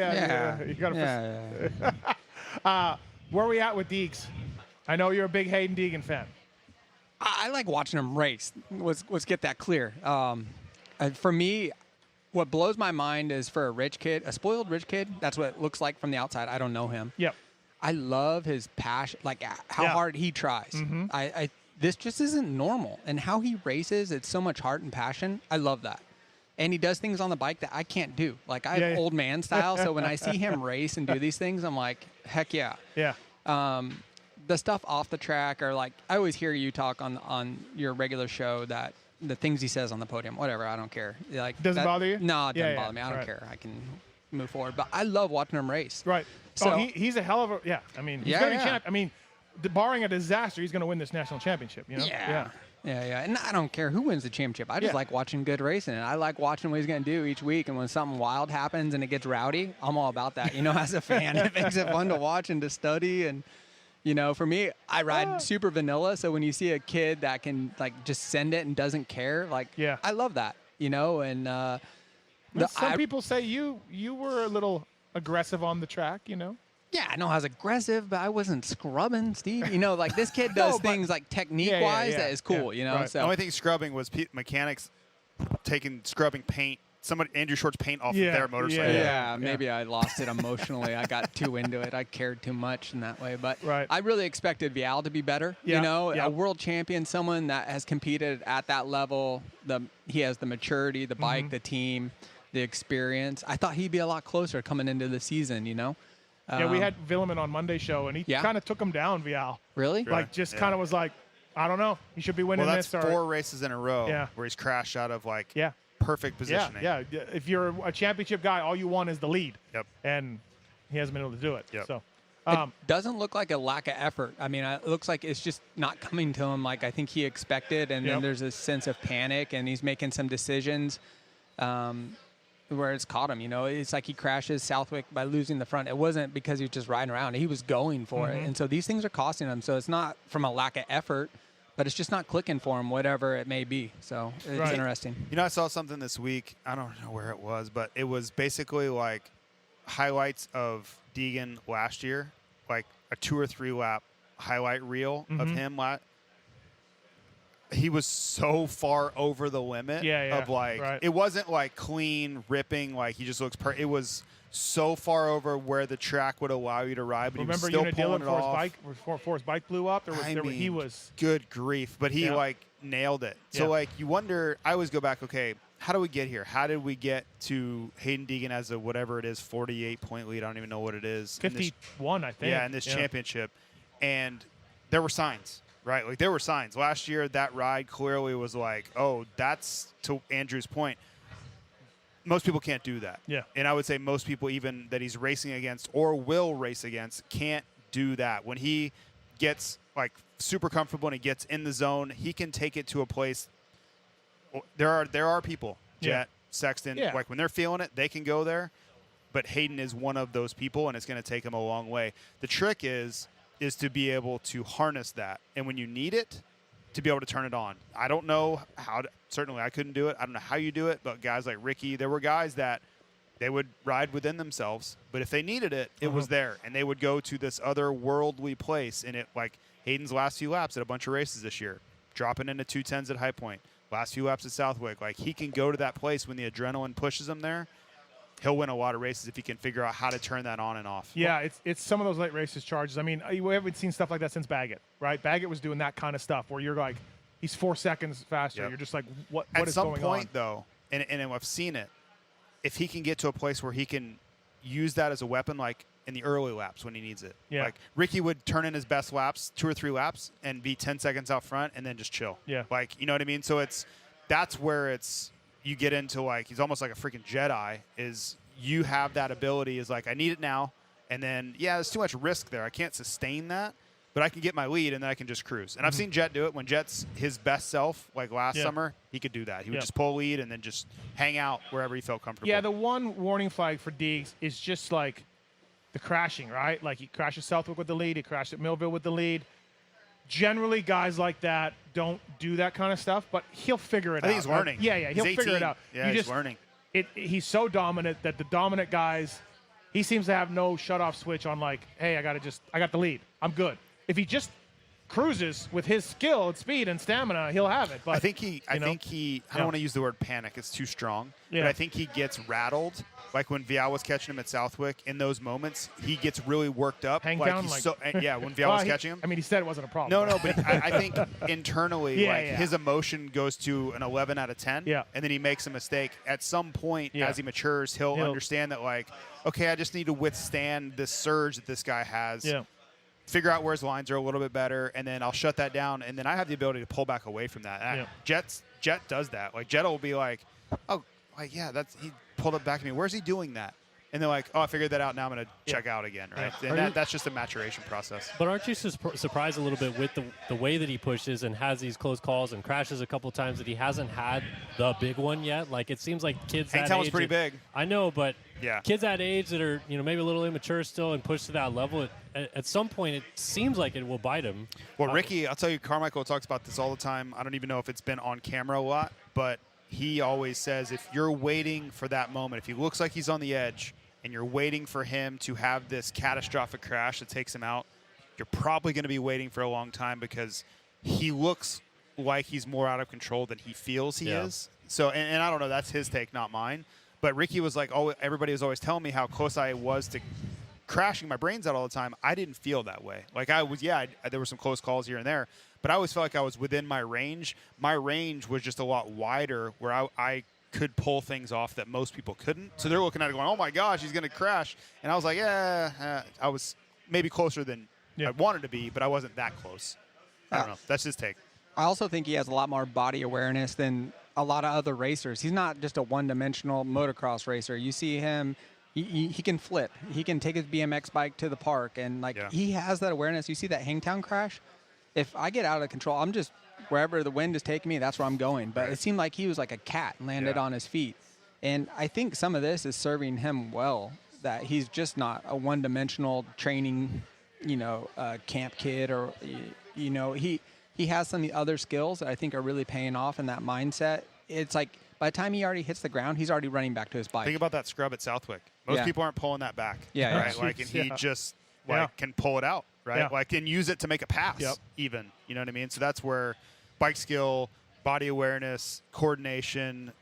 Speaker 1: You got where are we at with Deegs? I know you're a big Hayden Deegan fan.
Speaker 4: I like watching him race. Let's get that clear. For me, what blows my mind is for a spoiled rich kid, that's what it looks like from the outside. I don't know him.
Speaker 1: Yep.
Speaker 4: I love his passion, how hard he tries.
Speaker 1: Mm-hmm.
Speaker 4: This just isn't normal. And how he races, it's so much heart and passion. I love that. And he does things on the bike that I can't do. Like, I have old man style, so when I see him race and do these things, I'm like, heck yeah.
Speaker 1: Yeah.
Speaker 4: The stuff off the track, or I always hear you talk on your regular show that the things he says on the podium, whatever, I don't care.
Speaker 1: Doesn't bother you?
Speaker 4: No, it doesn't bother me. I don't care. I can move forward. But I love watching him race.
Speaker 1: Right. So he's a hell of a he's going to be champ. I mean, barring a disaster, he's going to win this national championship.
Speaker 4: Yeah. And I don't care who wins the championship. I just like watching good racing, and I like watching what he's going to do each week. And when something wild happens and it gets rowdy, I'm all about that. As a fan, it makes it fun to watch and to study. And for me, I ride super vanilla. So when you see a kid that can just send it and doesn't care, I love that. And
Speaker 1: some people say you were a little aggressive on the track.
Speaker 4: Yeah, I know I was aggressive, but I wasn't scrubbing, Steve. This kid does things technique-wise that is cool,
Speaker 2: Right.
Speaker 4: So
Speaker 2: the only thing scrubbing was mechanics scrubbing paint, Andrew Short's paint off of their motorcycle.
Speaker 4: Yeah, maybe I lost it emotionally. I got too into it. I cared too much in that way. But I really expected Vial to be better. A world champion, someone that has competed at that level. He has the maturity, the bike, the team, the experience. I thought he'd be a lot closer coming into the season,
Speaker 1: we had Villeman on Monday's show, and he kind of took him down, Vial.
Speaker 4: Really?
Speaker 1: Kind of was like, I don't know. He should be winning
Speaker 2: that's
Speaker 1: this.
Speaker 2: 4 races in a row where he's crashed out of perfect positioning.
Speaker 1: Yeah. If you're a championship guy, all you want is the lead.
Speaker 2: Yep.
Speaker 1: And he hasn't been able to do it.
Speaker 2: Yep.
Speaker 1: So.
Speaker 4: It doesn't look like a lack of effort. I mean, it looks like it's just not coming to him like I think he expected, and then there's a sense of panic, and he's making some decisions where it's caught him. It's like he crashes Southwick by losing the front. It wasn't because he was just riding around. He was going for it, and so these things are costing him. So it's not from a lack of effort, but it's just not clicking for him, whatever it may be. So it's interesting.
Speaker 2: I saw something this week. I don't know where it was, but it was basically like highlights of Deegan last year, like a 2 or 3 lap highlight reel of him. He was so far over the limit of it wasn't like clean ripping, like he just looks it was so far over where the track would allow you to ride, but
Speaker 1: remember
Speaker 2: he was still pulling it off.
Speaker 1: Before his bike blew up, he was
Speaker 2: good grief, but he nailed it. So you wonder, I always go back, okay, how do we get here? How did we get to Hayden Deegan as a whatever it is, 48-point lead? I don't even know what it is.
Speaker 1: 51, I think.
Speaker 2: Yeah, in this championship. And there were signs, right? Like, there were signs. Last year, that ride clearly was like, oh, that's, to Andrew's point, most people can't do that.
Speaker 1: Yeah.
Speaker 2: And I would say most people even that he's racing against or will race against can't do that. When he gets, like, super comfortable and he gets in the zone, he can take it to a place. There are people, Jet, Sexton, like when they're feeling it, they can go there. But Hayden is one of those people, and it's going to take him a long way. The trick is to be able to harness that. And when you need it, to be able to turn it on. I don't know how to, certainly I couldn't do it. I don't know how you do it, but guys like Ricky, there were guys that they would ride within themselves, but if they needed it, it was there. And they would go to this other worldly place. And it, like Hayden's last few laps at a bunch of races this year, dropping into 210s at High Point. Last few laps at Southwick, like he can go to that place when the adrenaline pushes him there. He'll win a lot of races if he can figure out how to turn that on and off.
Speaker 1: Yeah, it's some of those late races charges. I mean, we haven't seen stuff like that since Baggett, right? Baggett was doing that kind of stuff where you're like, he's 4 seconds faster. Yep. You're just like, what is going on? At some point,
Speaker 2: though, and I've seen it, if he can get to a place where he can use that as a weapon, like in the early laps when he needs it.
Speaker 1: Yeah.
Speaker 2: Like Ricky would turn in his best laps, 2 or 3 laps, and be 10 seconds out front and then just chill.
Speaker 1: Yeah.
Speaker 2: Like, you know what I mean? So that's where you get into like, he's almost like a freaking Jedi, is you have that ability is like, I need it now. And then, there's too much risk there. I can't sustain that, but I can get my lead and then I can just cruise. And I've seen Jet do it when Jet's his best self, like last summer, he could do that. He would just pull lead and then just hang out wherever he felt comfortable.
Speaker 1: Yeah, the one warning flag for Deegs is just like the crashing, right? Like he crashed at Southwick with the lead. He crashed at Millville with the lead. Generally, guys like that don't do that kind of stuff, but he'll figure it out.
Speaker 2: I think he's learning.
Speaker 1: Yeah, he'll figure it out.
Speaker 2: Yeah, he's learning.
Speaker 1: He's so dominant that the dominant guys, he seems to have no shut-off switch on like, hey, I got the lead. I'm good. If he just cruises with his skill and speed and stamina, he'll have it. But
Speaker 2: I think he I don't want to use the word panic, it's too strong.
Speaker 1: Yeah.
Speaker 2: But I think he gets rattled. Like when Vial was catching him at Southwick, in those moments, he gets really worked up.
Speaker 1: Hang
Speaker 2: like
Speaker 1: down,
Speaker 2: when Vial was catching him.
Speaker 1: I mean, he said it wasn't a problem.
Speaker 2: No, but I think internally, his emotion goes to an 11 out of 10, and then he makes a mistake. At some point, as he matures, he'll understand that, like, okay, I just need to withstand this surge that this guy has. Yeah. Figure out where his lines are a little bit better, and then I'll shut that down, and then I have the ability to pull back away from that. Jet does that. Like, Jet will be like, oh, like, he pulled it back at me. Where's he doing that? And they're like, oh, I figured that out. Now I'm going to check out again, right? And that's just a maturation process.
Speaker 3: But aren't you surprised a little bit with the way that he pushes and has these close calls and crashes a couple times that he hasn't had the big one yet? Like, it seems like kids that age.
Speaker 2: Was pretty big.
Speaker 3: I know, but kids that age that are maybe a little immature still and push to that level, at some point it seems like it will bite him.
Speaker 2: Well, Ricky, I'll tell you, Carmichael talks about this all the time. I don't even know if it's been on camera a lot, but he always says if you're waiting for that moment, if he looks like he's on the edge, and you're waiting for him to have this catastrophic crash that takes him out, you're probably going to be waiting for a long time because he looks like he's more out of control than he feels he is. So, and I don't know, that's his take, not mine. But Ricky was like, everybody was always telling me how close I was to crashing my brains out all the time. I didn't feel that way. Like I was, there were some close calls here and there, but I always felt like I was within my range. My range was just a lot wider where I could pull things off that most people couldn't. So they're looking at it going, oh my gosh, he's going to crash. And I was like, I was maybe closer than I wanted to be, but I wasn't that close. I don't know. That's his take.
Speaker 4: I also think he has a lot more body awareness than a lot of other racers. He's not just a one-dimensional motocross racer. You see him He can flip. He can take his BMX bike to the park, and like he has that awareness. You see that Hangtown crash? If I get out of control, I'm just wherever the wind is taking me, that's where I'm going. But it seemed like he was like a cat, landed on his feet. And I think some of this is serving him well, that he's just not a one-dimensional training, camp kid, or, he has some other skills that I think are really paying off in that mindset. It's like by the time he already hits the ground, he's already running back to his bike.
Speaker 2: Think about that scrub at Southwick. Most people aren't pulling that back.
Speaker 4: Yeah.
Speaker 2: Right? Like, and he just can pull it out, right?
Speaker 1: Yeah.
Speaker 2: Like, and use it to make a pass even. You know what I mean? So that's where bike skill, body awareness, coordination,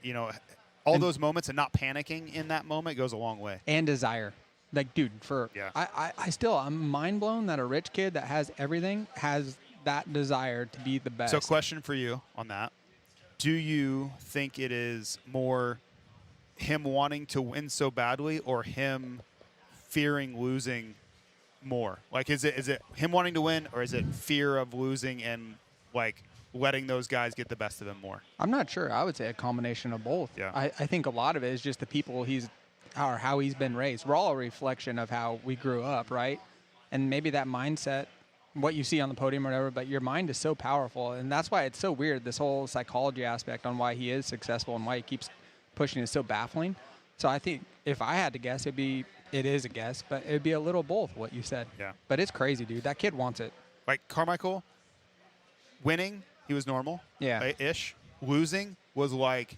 Speaker 2: all those moments and not panicking in that moment goes a long way.
Speaker 4: And desire. Like, dude, I'm mind blown that a rich kid that has everything has that desire to be the best.
Speaker 2: So question for you on that. Do you think it is more him wanting to win so badly or him fearing losing more? Like, is it him wanting to win, or is it fear of losing and, like, letting those guys get the best of him more?
Speaker 4: I'm not sure. I would say a combination of both.
Speaker 2: Yeah.
Speaker 4: I think a lot of it is just the people how he's been raised. We're all a reflection of how we grew up, right? And maybe that mindset, what you see on the podium or whatever, but your mind is so powerful. And that's why it's so weird, this whole psychology aspect on why he is successful and why he keeps pushing is so baffling. So I think if I had to guess, it is a guess, but it would be a little both, what you said.
Speaker 2: Yeah.
Speaker 4: But it's crazy, dude. That kid wants it.
Speaker 2: Like Carmichael, winning, he was normal.
Speaker 4: Yeah.
Speaker 2: Ish. Losing was like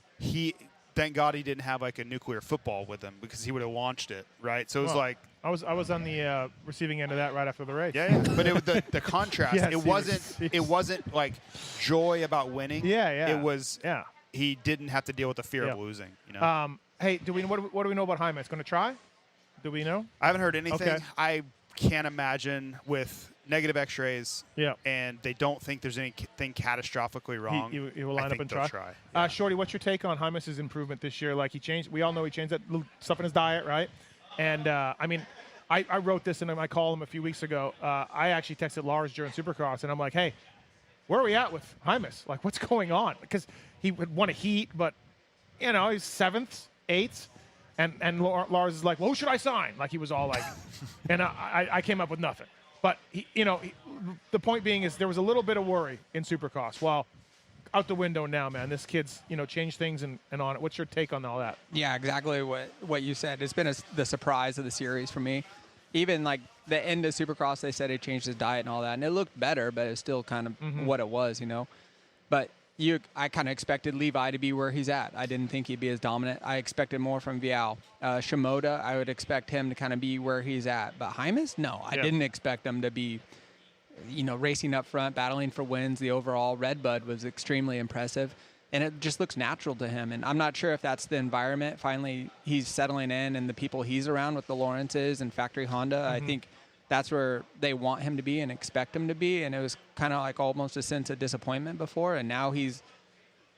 Speaker 2: thank God he didn't have like a nuclear football with him, because he would have launched it, right? So it was like
Speaker 1: I was on the receiving end of that right after the race.
Speaker 2: Yeah. But it was the contrast.
Speaker 1: Yes,
Speaker 2: it wasn't like joy about winning.
Speaker 1: Yeah.
Speaker 2: It was he didn't have to deal with the fear of losing.
Speaker 1: Hey, what do we know about Jaime? It's going to try? Do we know?
Speaker 2: I haven't heard anything.
Speaker 1: Okay.
Speaker 2: I can't imagine with negative X-rays, and they don't think there's anything catastrophically wrong.
Speaker 1: He will line up and try.
Speaker 2: Yeah.
Speaker 1: Shorty, what's your take on Jaime's improvement this year? Like, we all know he changed that little stuff in his diet, right? And I wrote this in my column a few weeks ago. I actually texted Lars during Supercross, and I'm like, hey, where are we at with Jaime's? Like, what's going on? Because he had won a heat, but he's 7th, 8th. And Lars is like, well, who should I sign? Like, he was all like, and I came up with nothing. But, the point being is there was a little bit of worry in Supercross. Well, out the window now, man. This kid's, changed things and on it. What's your take on all that?
Speaker 4: Yeah, exactly what you said. It's been the surprise of the series for me. Even, like, the end of Supercross, they said he changed his diet and all that. And it looked better, but it's still kind of what it was, But I kind of expected Levi to be where he's at. I didn't think he'd be as dominant. I expected more from Vial. Shimoda, I would expect him to kind of be where he's at. But Jaime's, no. I didn't expect him to be, racing up front, battling for wins. The overall Redbud was extremely impressive. And it just looks natural to him. And I'm not sure if that's the environment. Finally, he's settling in and the people he's around with the Lawrences and Factory Honda. I think that's where they want him to be and expect him to be. And it was kind of like almost a sense of disappointment before. And now he's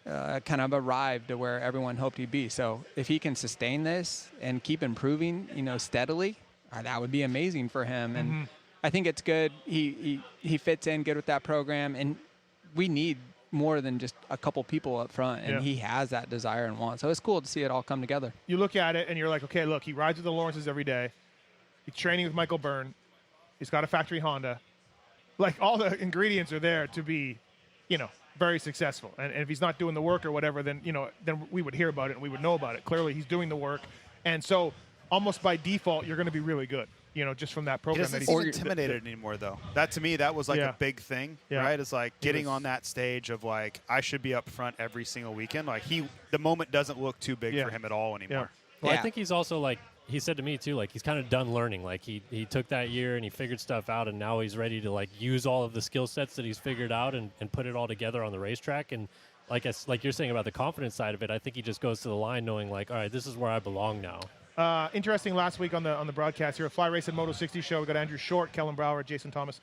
Speaker 4: kind of arrived to where everyone hoped he'd be. So if he can sustain this and keep improving, steadily, that would be amazing for him. And I think it's good. He fits in good with that program. And we need more than just a couple people up front. And he has that desire and want. So it's cool to see it all come together.
Speaker 1: You look at it and you're like, okay, look, he rides with the Lawrences every day. He's training with Michael Byrne. He's got a factory Honda. Like, all the ingredients are there to be, very successful. And if he's not doing the work or whatever, then, then we would hear about it and we would know about it. Clearly, he's doing the work. And so almost by default, you're going to be really good, just from that program.
Speaker 2: He doesn't seem intimidated anymore, though. That, to me, that was like a big thing, right? It's like getting on that stage of, like, I should be up front every single weekend. Like, the moment doesn't look too big for him at all anymore.
Speaker 3: Well, I think he's also, like, he said to me too, like, he's kind of done learning. Like, he took that year and he figured stuff out, and now he's ready to, like, use all of the skill sets that he's figured out and put it all together on the racetrack. And like you're saying about the confidence side of it, I think he just goes to the line knowing, like, all right, this is where I belong now.
Speaker 1: Interesting, last week on the broadcast here, a Fly Racing Moto 60 show, we got Andrew Short, Kellen Brower, Jason Thomas.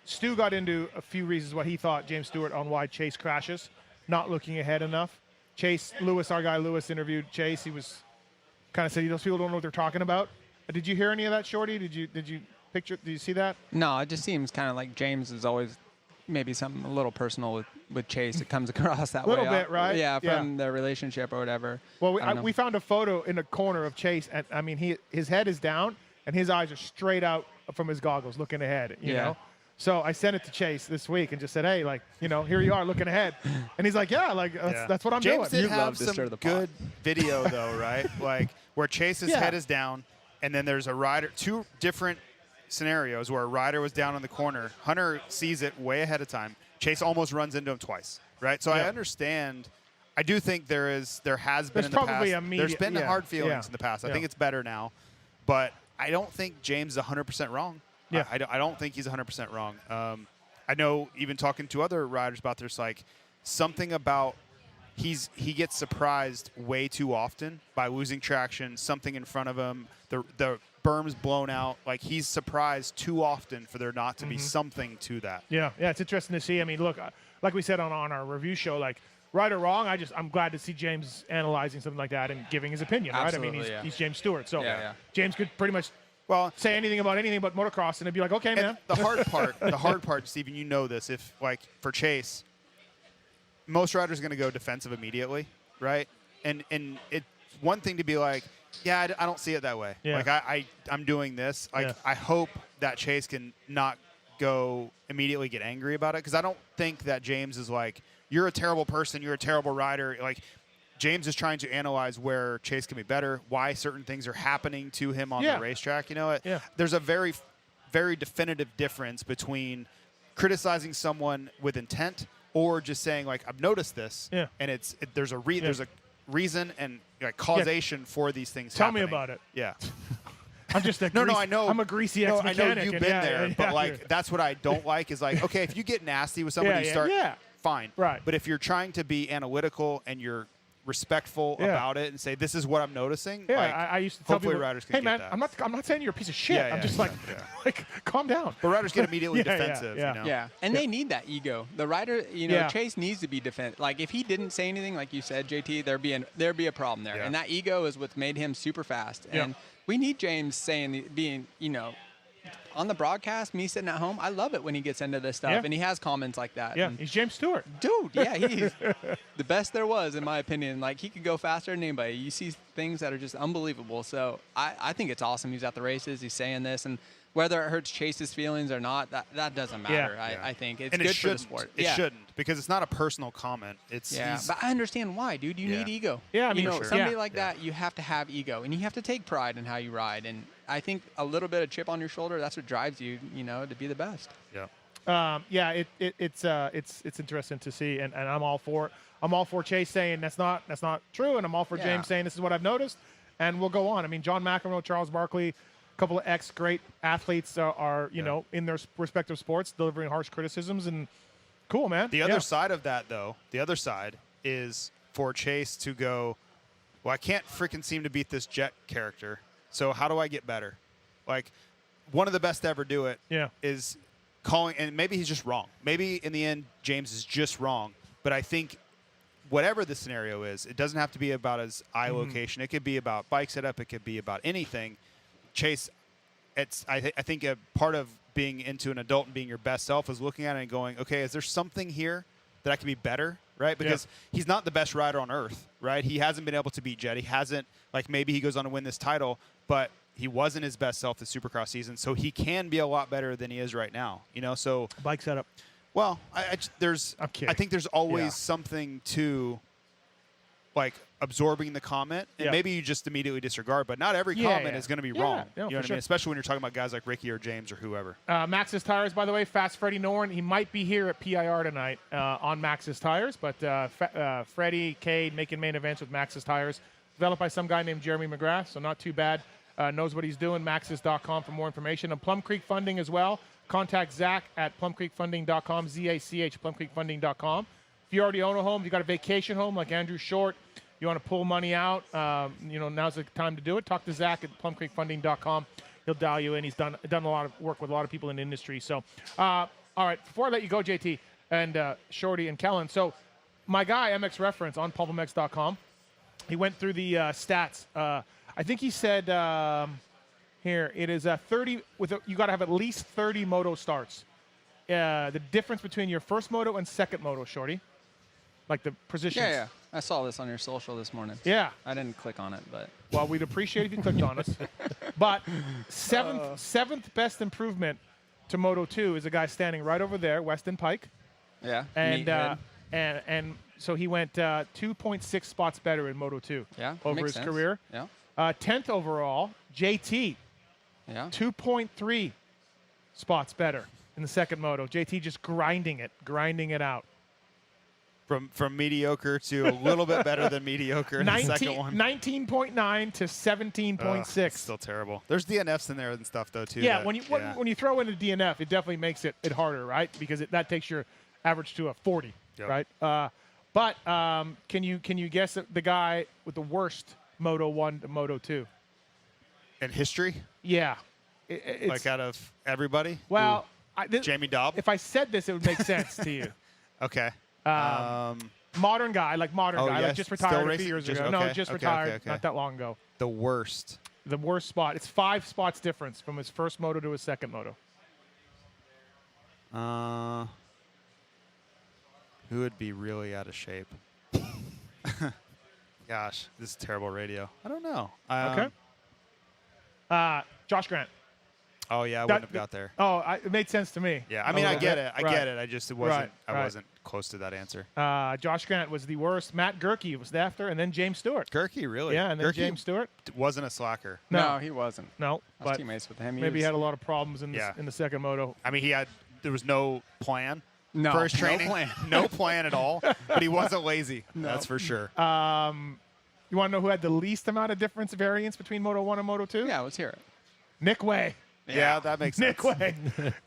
Speaker 1: Stu got into a few reasons why he thought, James Stewart, on why Chase crashes, not looking ahead enough. Chase Lewis, our guy Lewis, interviewed Chase. He was kind of said those people don't know what they're talking about. Did you hear any of that, Shorty? Did you see that?
Speaker 4: No, it just seems kind of like James is always, maybe something a little personal with Chase. It comes across that
Speaker 1: A little
Speaker 4: way.
Speaker 1: bit, right?
Speaker 4: Yeah, from their relationship or whatever.
Speaker 1: Well,
Speaker 4: I don't know.
Speaker 1: we found a photo in the corner of Chase, and I mean, his head is down, and his eyes are straight out from his goggles, looking ahead. You know. So I sent it to Chase this week and just said, hey, like, you know, here you are looking ahead. And he's like, yeah, like, that's what I'm
Speaker 2: James
Speaker 1: doing.
Speaker 2: did have some good video, though, right? Like, where Chase's head is down, and then there's a rider, two different scenarios where a rider was down in the corner. Hunter sees it way ahead of time. Chase almost runs into him twice, right? So I understand. I do think there has been
Speaker 1: There's
Speaker 2: in the
Speaker 1: probably
Speaker 2: past. There's been hard feelings in the past. I think it's better now. But I don't think James is 100% wrong.
Speaker 1: Yeah.
Speaker 2: I don't think he's 100% wrong. I know even talking to other riders about this, like something about he gets surprised way too often by losing traction, something in front of him, the berm's blown out. Like he's surprised too often for there not to be something to that.
Speaker 1: Yeah, it's interesting to see. I mean, look, like we said on our review show, like right or wrong, I'm glad to see James analyzing something like that and giving his opinion.
Speaker 4: Absolutely,
Speaker 1: right? I mean, he's James Stewart, so James could pretty much say anything about anything but motocross, and it'd be like, okay, man.
Speaker 2: The hard part, Steven, you know this. If like for Chase, most riders are going to go defensive immediately, right? And it's one thing to be like, yeah, I don't see it that way.
Speaker 1: Yeah.
Speaker 2: Like I'm doing this. Like I hope that Chase can not go immediately get angry about it, because I don't think that James is like, you're a terrible person, you're a terrible rider. Like James is trying to analyze where Chase can be better, why certain things are happening to him on the racetrack. You know, there's a very, very definitive difference between criticizing someone with intent or just saying like, I've noticed this, and there's a reason and like causation for these things.
Speaker 1: Tell
Speaker 2: happening.
Speaker 1: me about it.
Speaker 2: Yeah.
Speaker 1: I'm just
Speaker 2: no, I know.
Speaker 1: I'm a greasy ex-mechanic.
Speaker 2: I know you've been there, but like that's what I don't like is like, okay, if you get nasty with somebody, you start fine,
Speaker 1: right?
Speaker 2: But if you're trying to be analytical and you're respectful about it and say this is what I'm noticing, like,
Speaker 1: I used to tell people,
Speaker 2: riders can
Speaker 1: hey
Speaker 2: get
Speaker 1: man,
Speaker 2: that.
Speaker 1: I'm not saying you're a piece of shit. I'm just like calm down.
Speaker 2: But riders get immediately defensive.
Speaker 1: Yeah.
Speaker 2: You know?
Speaker 4: Yeah, and they need that ego. The rider, Chase needs to be defensive. Like if he didn't say anything, like you said, JT, there'd be a problem there. And that ego is what made him super fast. And we need James being, on the broadcast, me sitting at home, I love it when he gets into this stuff and he has comments like that.
Speaker 1: Yeah,
Speaker 4: and
Speaker 1: he's James Stewart.
Speaker 4: Dude, he's the best there was, in my opinion. Like, he could go faster than anybody. You see things that are just unbelievable. So I think it's awesome he's at the races, he's saying this, and whether it hurts Chase's feelings or not, that doesn't matter. I think it's good for the sport.
Speaker 2: It shouldn't, because it's not a personal comment.
Speaker 4: But I understand why, dude. You need ego.
Speaker 1: Yeah, I mean,
Speaker 4: somebody like that, you have to have ego, and you have to take pride in how you ride. And I think a little bit of chip on your shoulder, that's what drives you, to be the best.
Speaker 2: Yeah.
Speaker 1: It's interesting to see, and I'm all for it. I'm all for Chase saying that's not true, and I'm all for James saying this is what I've noticed, and we'll go on. I mean, John McEnroe, Charles Barkley, a couple of great athletes are in their respective sports delivering harsh criticisms, and cool, man.
Speaker 2: The other side of that, though, is for Chase to go, well, I can't freaking seem to beat this Jet character, so how do I get better? Like, one of the best to ever do it is calling, and maybe he's just wrong. Maybe in the end, James is just wrong, but I think whatever the scenario is, it doesn't have to be about his eye location. It could be about bike setup. It could be about anything. Chase, I think a part of being into an adult and being your best self is looking at it and going, okay, is there something here that I can be better, right? Because he's not the best rider on earth, right? He hasn't been able to beat Jet. He hasn't, like, maybe he goes on to win this title, but he wasn't his best self this Supercross season, so he can be a lot better than he is right now, So
Speaker 1: bike setup.
Speaker 2: Well, I think there's always something to, like, absorbing the comment, and maybe you just immediately disregard, but not every comment is going to be wrong. You know what I mean? Especially when you're talking about guys like Ricky or James or whoever.
Speaker 1: Max's Tires, by the way, Fast Freddie Norn. He might be here at PIR tonight on Max's Tires, but Freddie, Cade making main events with Max's Tires. Developed by some guy named Jeremy McGrath, so not too bad. Knows what he's doing. Max's.com for more information. And Plum Creek Funding as well. Contact Zach at plumcreekfunding.com, Z-A-C-H, plumcreekfunding.com. If you already own a home, you got a vacation home like Andrew Short, you want to pull money out, now's the time to do it. Talk to Zach at plumcreekfunding.com. He'll dial you in. He's done a lot of work with a lot of people in the industry. So, all right, before I let you go, JT, and Shorty and Kellen, so my guy, MX Reference, on pulpmx.com, he went through the stats. I think he said, here, it is 30, you got to have at least 30 moto starts the difference between your first moto and second moto, Shorty. Like the positions.
Speaker 4: Yeah. I saw this on your social this morning.
Speaker 1: Yeah.
Speaker 4: I didn't click on it, but
Speaker 1: Well, we'd appreciate if you clicked on us. But seventh best improvement to Moto 2 is a guy standing right over there, Weston Pike.
Speaker 4: yeah.
Speaker 1: And
Speaker 4: meathead.
Speaker 1: and so he went 2.6 spots better in Moto 2
Speaker 4: yeah,
Speaker 1: over
Speaker 4: makes
Speaker 1: his
Speaker 4: sense.
Speaker 1: career.
Speaker 4: Yeah.
Speaker 1: 10th overall, JT,
Speaker 4: Yeah.
Speaker 1: 2.3 spots better in the second moto. JT just grinding it out.
Speaker 2: From mediocre to a little bit better than mediocre in the second one.
Speaker 1: 19.9 to 17.6.
Speaker 2: Still terrible. There's DNFs in there and stuff though too.
Speaker 1: Yeah,
Speaker 2: that-
Speaker 1: when you throw in a DNF, it definitely makes it harder, right? Because that takes your average to a 40,
Speaker 2: Yep.
Speaker 1: right? But can you guess the guy with the worst Moto 1 to Moto 2?
Speaker 2: in history,
Speaker 1: Yeah, it's,
Speaker 2: like out of everybody.
Speaker 1: well,
Speaker 2: Jamie Dobb.
Speaker 1: if I said this, it would make sense to you.
Speaker 2: Okay.
Speaker 1: Modern guy, like
Speaker 2: yes,
Speaker 1: just
Speaker 2: still
Speaker 1: retired a few
Speaker 2: racing?
Speaker 1: years
Speaker 2: Just-
Speaker 1: ago. No,
Speaker 2: okay,
Speaker 1: just
Speaker 2: okay,
Speaker 1: retired
Speaker 2: okay.
Speaker 1: not that long ago.
Speaker 2: The worst.
Speaker 1: The worst spot. It's 5 spots difference from his first moto to his second moto.
Speaker 2: Who would be really out of shape? Gosh, this is terrible radio. I don't know.
Speaker 1: Okay. Josh Grant.
Speaker 2: Oh yeah, I wouldn't have got there.
Speaker 1: Oh, it made sense to me.
Speaker 2: Yeah, I mean, I get it. I
Speaker 1: Right.
Speaker 2: get it. I just it wasn't.
Speaker 1: Right.
Speaker 2: I wasn't close to that answer.
Speaker 1: Josh Grant was the worst. Matt Gerke was after, and then James Stewart.
Speaker 2: Gerke, really?
Speaker 1: Yeah, and then
Speaker 2: Gerke
Speaker 1: James Stewart.
Speaker 2: wasn't a slacker.
Speaker 1: No.
Speaker 4: he wasn't.
Speaker 1: No,
Speaker 4: I was
Speaker 1: but
Speaker 4: teammates with him.
Speaker 1: maybe he had a lot of problems in
Speaker 2: Yeah.
Speaker 1: the second moto.
Speaker 2: I mean, there was no plan
Speaker 4: no,
Speaker 2: for his training.
Speaker 4: No plan.
Speaker 2: No plan at all. But he wasn't lazy. That's for sure.
Speaker 1: You want to know who had the least amount of variance between Moto 1 and Moto 2?
Speaker 4: Yeah, let's hear it.
Speaker 1: Nick Way.
Speaker 2: yeah, that makes sense.
Speaker 1: Nick Way.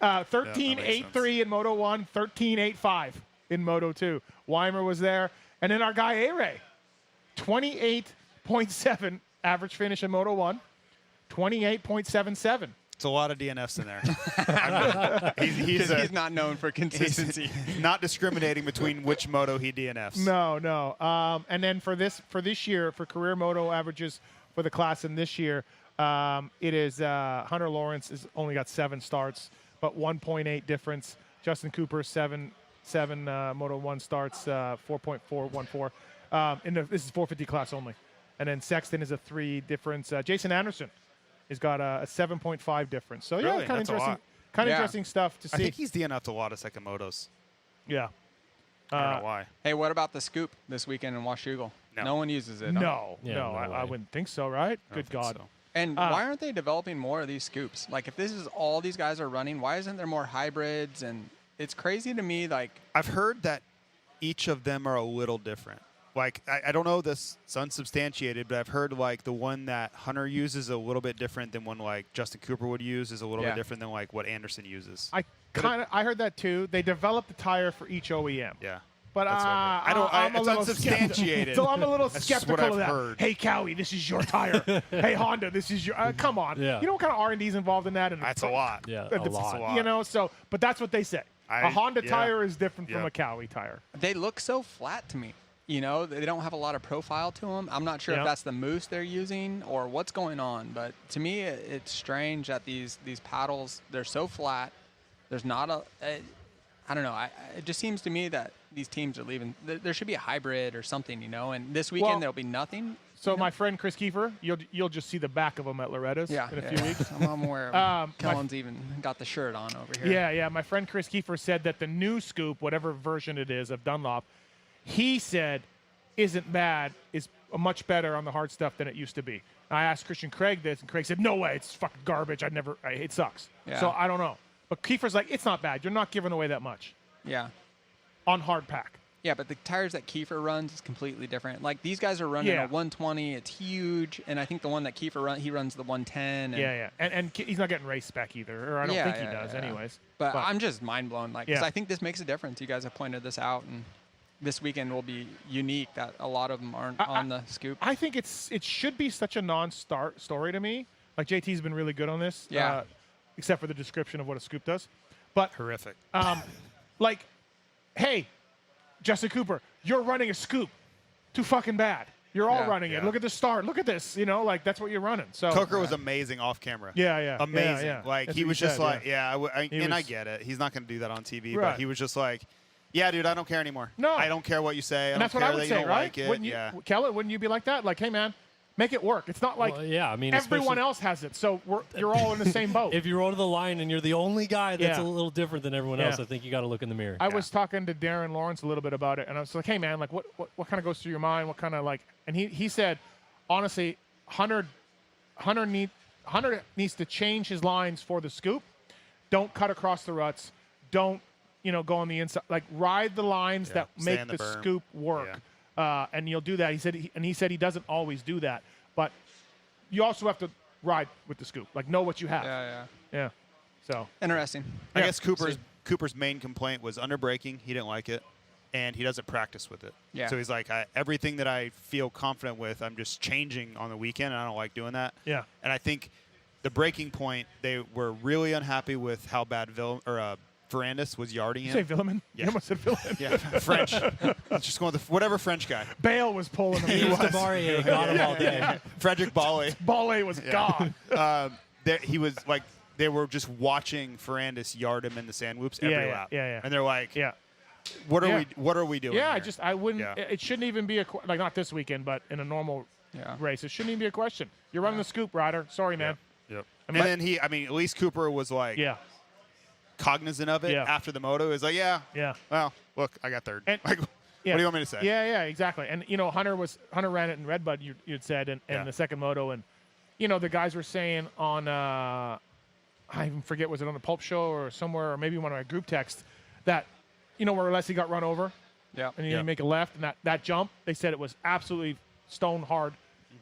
Speaker 1: 13.83 in Moto 1, 13.85 in Moto 2. Weimer was there. And then our guy A-Ray. 28.7 average finish in Moto 1, 28.77.
Speaker 2: It's a lot of DNFs in there. He's
Speaker 4: He's not known for consistency.
Speaker 2: not discriminating between which moto he DNFs.
Speaker 1: No. And then for this year, for career moto averages for the class in this year, it is Hunter Lawrence has only got 7 starts, but 1.8 difference. Justin Cooper, 7 Moto 1 starts, 4.414. This is 450 class only. And then Sexton is a 3 difference. Jason Anderson has got a 7.5 difference. So
Speaker 2: Really?
Speaker 1: yeah, kind of
Speaker 2: That's a
Speaker 1: interesting.
Speaker 2: lot.
Speaker 1: Kind of
Speaker 4: Yeah.
Speaker 1: interesting stuff to see.
Speaker 2: I think he's DNF'd a lot of second motos.
Speaker 1: Yeah.
Speaker 2: I don't know why.
Speaker 4: Hey, what about the scoop this weekend in Washougal?
Speaker 2: No.
Speaker 4: No one uses it.
Speaker 1: No,
Speaker 3: Yeah,
Speaker 1: no,
Speaker 3: no
Speaker 1: I
Speaker 3: way.
Speaker 1: wouldn't think so, right?
Speaker 2: I don't
Speaker 1: Good
Speaker 2: think
Speaker 1: God.
Speaker 2: so.
Speaker 4: And why aren't they developing more of these scoops? Like, if this is all these guys are running, why isn't there more hybrids? And it's crazy to me, like,
Speaker 2: I've heard that each of them are a little different. Like, I don't know this, it's unsubstantiated, but I've heard, like, the one that Hunter uses a little bit different than one, like, Justin Cooper would use is a little
Speaker 4: Yeah.
Speaker 2: bit different than, like, what Anderson uses.
Speaker 1: I heard that too. They developed the tire for each OEM.
Speaker 2: Yeah.
Speaker 1: But
Speaker 2: That's what I heard.
Speaker 1: I'm a
Speaker 2: it's
Speaker 1: little
Speaker 2: unsubstantiated.
Speaker 1: So I'm a little
Speaker 2: That's just
Speaker 1: skeptical
Speaker 2: what
Speaker 1: of
Speaker 2: I've
Speaker 1: that.
Speaker 2: heard.
Speaker 1: Hey, Cowie, this is your tire. Hey, Honda, this is your. Come on.
Speaker 3: Yeah.
Speaker 1: You know what kind of R&D is involved in that? And
Speaker 2: That's a lot.
Speaker 3: Yeah,
Speaker 1: That's
Speaker 3: a lot.
Speaker 1: You know, but that's what they say. A Honda
Speaker 2: yeah.
Speaker 1: tire is different from
Speaker 2: Yeah.
Speaker 1: a Cowie tire.
Speaker 4: they look so flat to me. You know, they don't have a lot of profile to them. I'm not sure
Speaker 1: Yeah.
Speaker 4: if that's the mousse they're using or what's going on, but to me, it's strange that these paddles, they're so flat. There's not I don't know. It just seems to me that these teams are leaving. There should be a hybrid or something, you know. And this weekend
Speaker 1: Well,
Speaker 4: there'll be nothing.
Speaker 1: So my friend Chris Kiefer, you'll just see the back of him at Loretta's in a few weeks.
Speaker 4: I'm aware. Kellen's even got the shirt on over here.
Speaker 1: Yeah. My friend Chris Kiefer said that the new scoop, whatever version it is of Dunlop, he said isn't bad, is much better on the hard stuff than it used to be. I asked Christian Craig this, and Craig said, "No way, it's fucking garbage. It sucks."
Speaker 4: Yeah.
Speaker 1: So I don't know. But Kiefer's like, it's not bad. You're not giving away that much
Speaker 4: Yeah.
Speaker 1: on hard pack.
Speaker 4: Yeah, but the tires that Kiefer runs is completely different. Like, these guys are running
Speaker 1: Yeah.
Speaker 4: a 120. It's huge. And I think the one that Kiefer runs, he runs the 110. And
Speaker 1: Yeah. And he's not getting race spec either, or I don't think he does anyways.
Speaker 4: But I'm just mind blown. Like, 'cause
Speaker 1: Yeah.
Speaker 4: I think this makes a difference. You guys have pointed this out. And this weekend will be unique that a lot of them aren't on the scoop.
Speaker 1: I think it should be such a non-start story to me. Like, JT's been really good on this.
Speaker 4: Yeah.
Speaker 1: Except for the description of what a scoop does. But
Speaker 2: Horrific.
Speaker 1: like, hey, Justin Cooper, you're running a scoop. Too fucking bad. You're all
Speaker 4: Yeah.
Speaker 1: running it. Look at the start. Look at this. You know, like that's what you're running. So
Speaker 2: Coker was amazing off camera.
Speaker 1: Yeah.
Speaker 2: Amazing.
Speaker 1: Yeah.
Speaker 2: Like
Speaker 1: That's
Speaker 2: he
Speaker 1: what
Speaker 2: was
Speaker 1: he
Speaker 2: just
Speaker 1: said,
Speaker 2: like, I
Speaker 1: was-
Speaker 2: get it. He's not going to do that on TV,
Speaker 1: Right.
Speaker 2: but he was just like, yeah, dude, I don't care anymore.
Speaker 1: No.
Speaker 2: I don't care what you say.
Speaker 1: And that's
Speaker 2: don't
Speaker 1: what
Speaker 2: care
Speaker 1: I would
Speaker 2: that
Speaker 1: say,
Speaker 2: you don't
Speaker 1: right?
Speaker 2: like it.
Speaker 1: Wouldn't you, Kelly? Wouldn't you be like that? Like, hey, man, make it work. It's not like
Speaker 3: Well, yeah, I mean,
Speaker 1: everyone
Speaker 3: especially
Speaker 1: else has it, so you're all in the same boat.
Speaker 3: if you roll to the line and you're the only guy that's
Speaker 1: Yeah.
Speaker 3: a little different than everyone else, I think you got to look in the mirror.
Speaker 1: I was talking to Darren Lawrence a little bit about it, and I was like, hey, man, like, what kind of goes through your mind? What kind of, like, and he said, honestly, Hunter needs to change his lines for the scoop. Don't cut across the ruts. Don't, go on the inside. Like, ride the lines that
Speaker 2: Stay
Speaker 1: make
Speaker 2: in
Speaker 1: the
Speaker 2: the berm.
Speaker 1: scoop work. And you'll do that. He said he doesn't always do that, but you also have to ride with the scoop. Like, know what you have. Yeah. So
Speaker 4: Interesting.
Speaker 2: I guess Cooper's main complaint was under braking. He didn't like it, and he doesn't practice with it.
Speaker 4: Yeah.
Speaker 2: So he's like, everything that I feel confident with, I'm just changing on the weekend, and I don't like doing that.
Speaker 1: Yeah.
Speaker 2: And I think the breaking point, they were really unhappy with how bad Ferrandis was yarding
Speaker 1: you
Speaker 2: him.
Speaker 1: say Villeman?
Speaker 2: Yeah.
Speaker 1: You almost said Villeman.
Speaker 2: Yeah, French. Just going with whatever French guy.
Speaker 1: Bale was pulling him.
Speaker 3: He was Devarier, got him all day.
Speaker 2: Frederick Bale.
Speaker 1: Bale was gone.
Speaker 2: He was like, they were just watching Ferrandis yard him in the sand whoops every lap.
Speaker 1: Yeah.
Speaker 2: And they're like,
Speaker 1: Yeah.
Speaker 2: what are we doing?
Speaker 1: Yeah,
Speaker 2: here?
Speaker 1: I wouldn't.
Speaker 2: Yeah.
Speaker 1: It shouldn't even be like not this weekend, but in a normal race, it shouldn't even be a question. You're running the scoop, Ryder. Sorry, man.
Speaker 2: Yep.
Speaker 1: And
Speaker 2: then at least Cooper was like cognizant of it after the moto. Is like,
Speaker 1: yeah.
Speaker 2: well, look, I got third.
Speaker 1: And-
Speaker 2: Like, what do you want me to say?
Speaker 1: Yeah, exactly. And Hunter ran it in Redbud. You'd said, and the second moto, and the guys were saying on I even forget, was it on the Pulp Show or somewhere, or maybe one of my group texts, that where Leslie got run over.
Speaker 4: Yeah.
Speaker 1: And you make a left, and that jump, they said it was absolutely stone hard,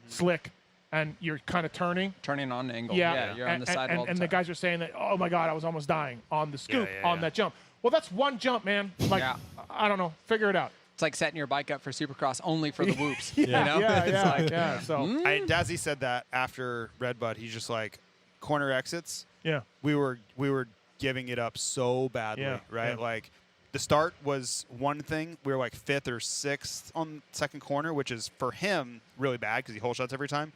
Speaker 1: slick, and you're kind of turning
Speaker 4: on the angle.
Speaker 1: Yeah,
Speaker 4: You're on the side all the
Speaker 1: and
Speaker 4: time.
Speaker 1: the guys are saying that, oh my God, I was almost dying on the scoop on
Speaker 2: yeah.
Speaker 1: that jump. Well, that's one jump, man. Like, I don't know, figure it out.
Speaker 4: It's like setting your bike up for Supercross only for the whoops.
Speaker 1: Yeah. So
Speaker 2: Dazzy said that after Redbud. He's just like, corner exits.
Speaker 1: yeah,
Speaker 2: We were giving it up so badly, right?
Speaker 1: Yeah.
Speaker 2: Like, the start was one thing. We were like 5th or 6th on second corner, which is for him really bad because he hole shots every time.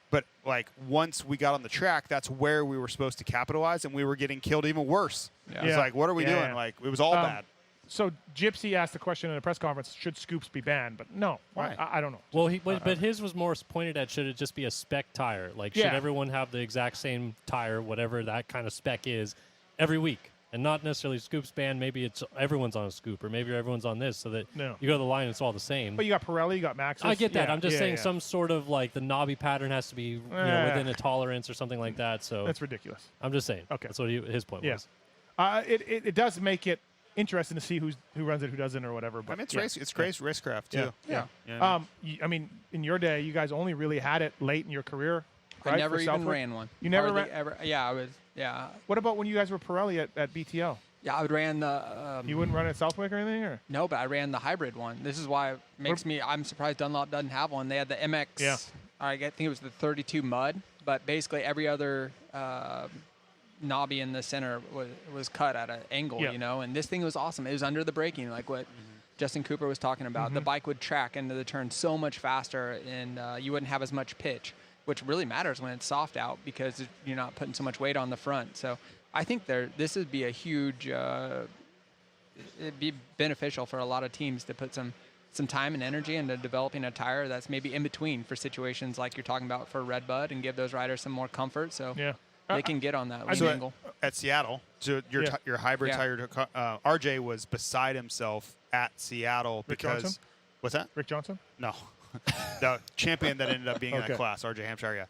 Speaker 2: But like once we got on the track, that's where we were supposed to capitalize, and we were getting killed even worse.
Speaker 4: Yeah.
Speaker 2: It's like, what are we doing?
Speaker 1: Yeah.
Speaker 2: Like, it was all bad.
Speaker 1: So Gypsy asked the question in a press conference: should scoops be banned? But no,
Speaker 2: Why?
Speaker 1: I don't know.
Speaker 3: Well, but his was more pointed at, should it just be a spec tire? Like, should
Speaker 1: Yeah.
Speaker 3: everyone have the exact same tire, whatever that kind of spec is, every week? And not necessarily scoops banned. Maybe it's everyone's on a scoop, or maybe everyone's on this, so that you go to the line and it's all the same.
Speaker 1: But you got Pirelli, you got Maxxis.
Speaker 3: I get that.
Speaker 1: Yeah,
Speaker 3: I'm just
Speaker 1: yeah,
Speaker 3: saying
Speaker 1: yeah.
Speaker 3: some sort of like the knobby pattern has to be within a tolerance or something like that. So
Speaker 1: That's ridiculous.
Speaker 3: I'm just saying.
Speaker 1: Okay.
Speaker 3: That's what his point
Speaker 1: Yeah.
Speaker 3: was.
Speaker 1: It does make it interesting to see who runs it, who doesn't, or whatever. But
Speaker 2: I mean, it's racecraft too.
Speaker 1: Yeah.
Speaker 2: Yeah.
Speaker 1: I mean, in your day, you guys only really had it late in your career. Right,
Speaker 4: I never
Speaker 1: for
Speaker 4: even
Speaker 1: Southwood?
Speaker 4: ran one.
Speaker 1: You never
Speaker 4: Hardly
Speaker 1: ran?
Speaker 4: ever. Yeah, I was. Yeah,
Speaker 1: What about when you guys were Pirelli at BTO?
Speaker 4: yeah. I ran the.
Speaker 1: You wouldn't run at Southwick or anything, or?
Speaker 4: No, but I ran the hybrid one. This is why it makes me. I'm surprised Dunlop doesn't have one. They had the MX.
Speaker 1: Yeah.
Speaker 4: I think it was the 32 mud, but basically every other knobby in the center was cut at an angle,
Speaker 1: Yeah.
Speaker 4: And this thing was awesome. It was under the braking, like what Justin Cooper was talking about. The bike would track into the turn so much faster, and you wouldn't have as much pitch, which really matters when it's soft out because you're not putting so much weight on the front. So I think this would be a huge. It'd be beneficial for a lot of teams to put some time and energy into developing a tire that's maybe in between for situations like you're talking about for Redbud, and give those riders some more comfort so
Speaker 1: Yeah.
Speaker 4: they can get on that lean
Speaker 2: So
Speaker 4: angle.
Speaker 2: at Seattle, so your hybrid
Speaker 4: Yeah.
Speaker 2: tire, RJ was beside himself at Seattle
Speaker 1: Rick
Speaker 2: because
Speaker 1: Johnson?
Speaker 2: what's that?
Speaker 1: Rick Johnson?
Speaker 2: No, the champion that ended up being in
Speaker 1: Okay.
Speaker 2: that class, RJ Hampshire,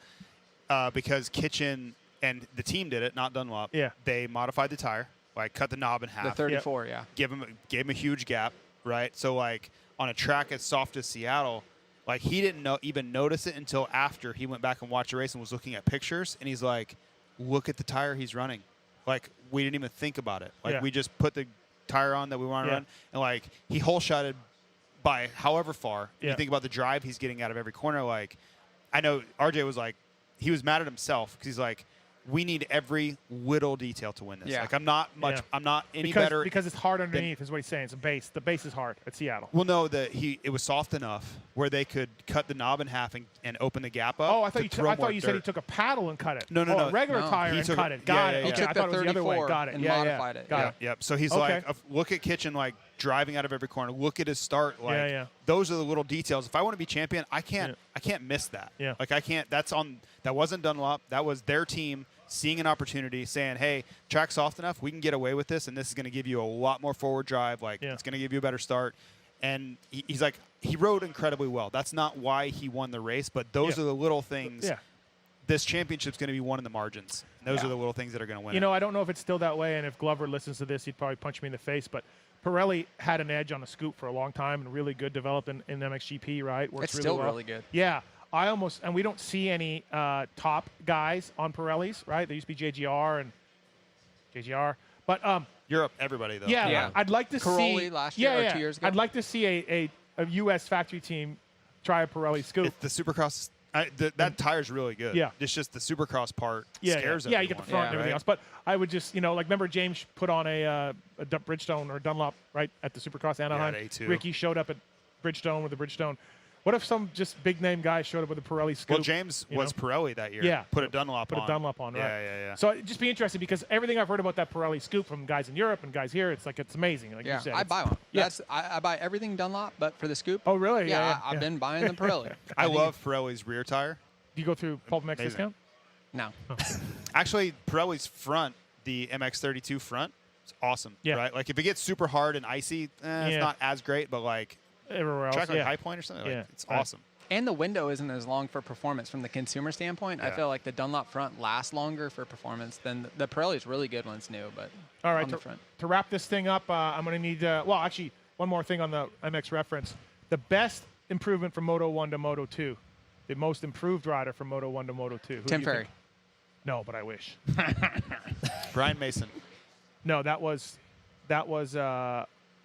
Speaker 2: because Kitchen and the team did it, not Dunlop.
Speaker 1: Yeah.
Speaker 2: They modified the tire, like cut the knob in half,
Speaker 4: The 34, yeah.
Speaker 2: gave him a huge gap, right? So like on a track as soft as Seattle, like he didn't even notice it until after he went back and watched the race and was looking at pictures, and he's like, "Look at the tire he's running." Like we didn't even think about it. Like
Speaker 1: Yeah.
Speaker 2: we just put the tire on that we want to
Speaker 1: Yeah.
Speaker 2: run, and like he hole shotted by however far.
Speaker 1: Yeah.
Speaker 2: You think about the drive he's getting out of every corner. Like I know RJ was like, he was mad at himself because he's like, we need every little detail to win this.
Speaker 4: Yeah.
Speaker 2: Like I'm not
Speaker 1: Yeah.
Speaker 2: any better.
Speaker 1: Because it's hard underneath is what he's saying. It's a base. The base is hard at Seattle.
Speaker 2: Well, no, it was soft enough where they could cut the knob in half and open the gap up.
Speaker 1: Oh, I
Speaker 2: to
Speaker 1: thought you said he
Speaker 2: dirt.
Speaker 1: took a paddle and cut it.
Speaker 2: No,
Speaker 1: a regular
Speaker 4: No.
Speaker 1: tire
Speaker 2: He
Speaker 1: and
Speaker 2: took
Speaker 1: cut
Speaker 2: it.
Speaker 1: it. Got
Speaker 2: Yeah,
Speaker 1: it.
Speaker 2: yeah,
Speaker 1: Okay,
Speaker 2: yeah.
Speaker 1: I thought it was the other way.
Speaker 4: 34
Speaker 1: Got it.
Speaker 4: and
Speaker 1: Yeah,
Speaker 4: modified it.
Speaker 1: Got
Speaker 4: Yeah.
Speaker 1: it.
Speaker 2: Yep. So he's
Speaker 1: Okay.
Speaker 2: like, look at Kitchen like driving out of every corner. Look at his start. Like
Speaker 1: Yeah.
Speaker 2: those are the little details. If I want to be champion, I can't miss that.
Speaker 1: Yeah.
Speaker 2: Like I can't. That wasn't Dunlop. That was their team seeing an opportunity, saying, "Hey, track's soft enough. We can get away with this, and this is going to give you a lot more forward drive. Like it's going to give you a better start." And he's like, he rode incredibly well. That's not why he won the race, but those are the little things.
Speaker 1: Yeah.
Speaker 2: This championship's going to be won in the margins. And those are the little things that are going to win.
Speaker 1: You know, I don't know if it's still that way, and if Glover listens to this, he'd probably punch me in the face. But Pirelli had an edge on the scoop for a long time and really good developed in MXGP, right? Works
Speaker 4: It's
Speaker 1: really
Speaker 4: still
Speaker 1: well.
Speaker 4: really good.
Speaker 1: Yeah. And we don't see any top guys on Pirellis, right? There used to be JGR. But
Speaker 2: Europe, everybody though.
Speaker 1: yeah,
Speaker 4: Yeah.
Speaker 1: I'd like to
Speaker 4: Caroli
Speaker 1: see
Speaker 4: last year or
Speaker 1: yeah.
Speaker 4: 2 years ago.
Speaker 1: I'd like to see a U.S. factory team try a Pirelli scoop.
Speaker 2: If the Supercross, that tire's really good.
Speaker 1: Yeah.
Speaker 2: It's just the Supercross part
Speaker 1: Yeah,
Speaker 2: scares
Speaker 1: yeah,
Speaker 2: everyone.
Speaker 1: you get the front and everything
Speaker 2: right?
Speaker 1: else. But I would just, like, remember James put on a Bridgestone or Dunlop, right, at the Supercross Anaheim?
Speaker 2: at A2.
Speaker 1: Ricky showed up at Bridgestone with the Bridgestone. What if some just big name guy showed up with a Pirelli scoop?
Speaker 2: Well, James was Pirelli that year.
Speaker 1: Yeah.
Speaker 2: Put a Dunlop
Speaker 1: Put
Speaker 2: on.
Speaker 1: a Dunlop on, right?
Speaker 2: Yeah.
Speaker 1: So it'd just be interesting because everything I've heard about that Pirelli scoop from guys in Europe and guys here, it's like it's amazing. Like
Speaker 4: Yeah,
Speaker 1: you said,
Speaker 4: I buy one.
Speaker 1: Yeah.
Speaker 4: I buy everything Dunlop, but for the scoop.
Speaker 1: Oh, really?
Speaker 4: Yeah, I've been buying the Pirelli.
Speaker 2: I love Pirelli's rear tire.
Speaker 1: Do you go through Pulp MX
Speaker 2: Amazing.
Speaker 1: discount?
Speaker 4: No.
Speaker 2: Actually, Pirelli's front, the MX32 front, is awesome.
Speaker 1: Yeah.
Speaker 2: Right? Like if it gets super hard and icy, it's not as great, but like
Speaker 1: Everywhere else,
Speaker 2: track like
Speaker 1: yeah.
Speaker 2: High Point or something, like,
Speaker 1: Yeah.
Speaker 2: it's
Speaker 1: Right.
Speaker 2: awesome.
Speaker 4: And the window isn't as long for performance from the consumer standpoint. I
Speaker 2: Yeah.
Speaker 4: feel like the Dunlop front lasts longer for performance than the Pirelli's really good when it's new, but
Speaker 1: All right,
Speaker 4: on the front.
Speaker 1: to wrap this thing up, I'm going to need, actually, one more thing on the MX reference. The best improvement from Moto 1 to Moto 2, the most improved rider from Moto 1 to Moto 2. Who do
Speaker 4: Tim
Speaker 1: you
Speaker 4: Ferry.
Speaker 1: think? No, but I wish.
Speaker 2: Brian Mason.
Speaker 1: No, that was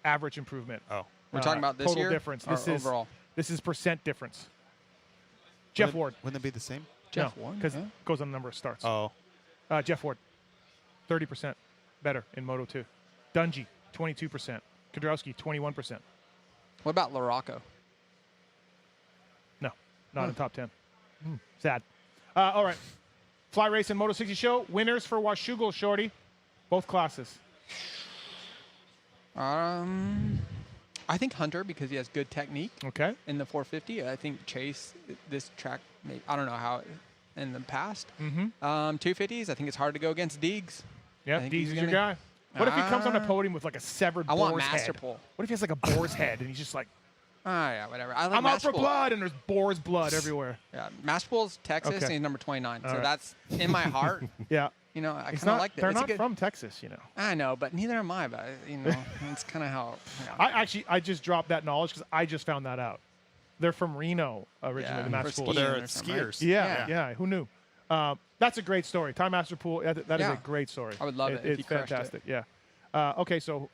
Speaker 1: average improvement.
Speaker 2: Oh.
Speaker 4: We're talking about this
Speaker 1: total
Speaker 4: year
Speaker 1: difference.
Speaker 4: or
Speaker 1: This is
Speaker 4: overall?
Speaker 1: This is percent difference. Jeff Ward.
Speaker 2: Wouldn't it be the same?
Speaker 4: Jeff Ward?
Speaker 1: because
Speaker 4: Yeah.
Speaker 1: it goes on the number of starts.
Speaker 2: Oh.
Speaker 1: Jeff Ward, 30% better in Moto 2. Dungey, 22%. Kudrowski, 21%.
Speaker 4: What about Larocco?
Speaker 1: No, not in top 10. Sad. All right. Fly Race and Moto 60 show. Winners for Washougal, Shorty. Both classes.
Speaker 4: I think Hunter because he has good technique
Speaker 1: Okay.
Speaker 4: in the 450. I think Chase, this track, I don't know how in the past. 250s, I think it's hard to go against Deegs.
Speaker 1: Yeah,
Speaker 4: I think
Speaker 1: Deegs
Speaker 4: he's
Speaker 1: is your
Speaker 4: gonna-
Speaker 1: guy. What if he comes on a podium with like a severed
Speaker 4: I want
Speaker 1: boar's
Speaker 4: Master
Speaker 1: head?
Speaker 4: Pool.
Speaker 1: What if he has like a boar's head and he's just like,
Speaker 4: Yeah, whatever. I like
Speaker 1: I'm out
Speaker 4: Master
Speaker 1: for
Speaker 4: Pool.
Speaker 1: blood, and there's boar's blood everywhere.
Speaker 4: Yeah, Master Pool's Texas
Speaker 1: Okay.
Speaker 4: and he's number 29.
Speaker 1: All
Speaker 4: So
Speaker 1: right.
Speaker 4: that's in my heart.
Speaker 1: Yeah.
Speaker 4: You know, I
Speaker 1: It's
Speaker 4: kind of
Speaker 1: not,
Speaker 4: like that.
Speaker 1: they're
Speaker 4: It's a
Speaker 1: not
Speaker 4: good,
Speaker 1: from Texas, you know.
Speaker 4: I know, but neither am I. But it's kind of how.
Speaker 1: I just dropped that knowledge because I just found that out. They're from Reno originally,
Speaker 4: Yeah,
Speaker 1: the Master
Speaker 4: for
Speaker 1: Pool.
Speaker 4: skiing.
Speaker 2: They're
Speaker 4: They're from, right?
Speaker 2: skiers.
Speaker 1: Yeah. Who knew? That's a great story. Time Master Pool. That is
Speaker 4: Yeah.
Speaker 1: a great story.
Speaker 4: I would love it if
Speaker 1: It's
Speaker 4: he crushed it.
Speaker 1: fantastic. Yeah. Okay, so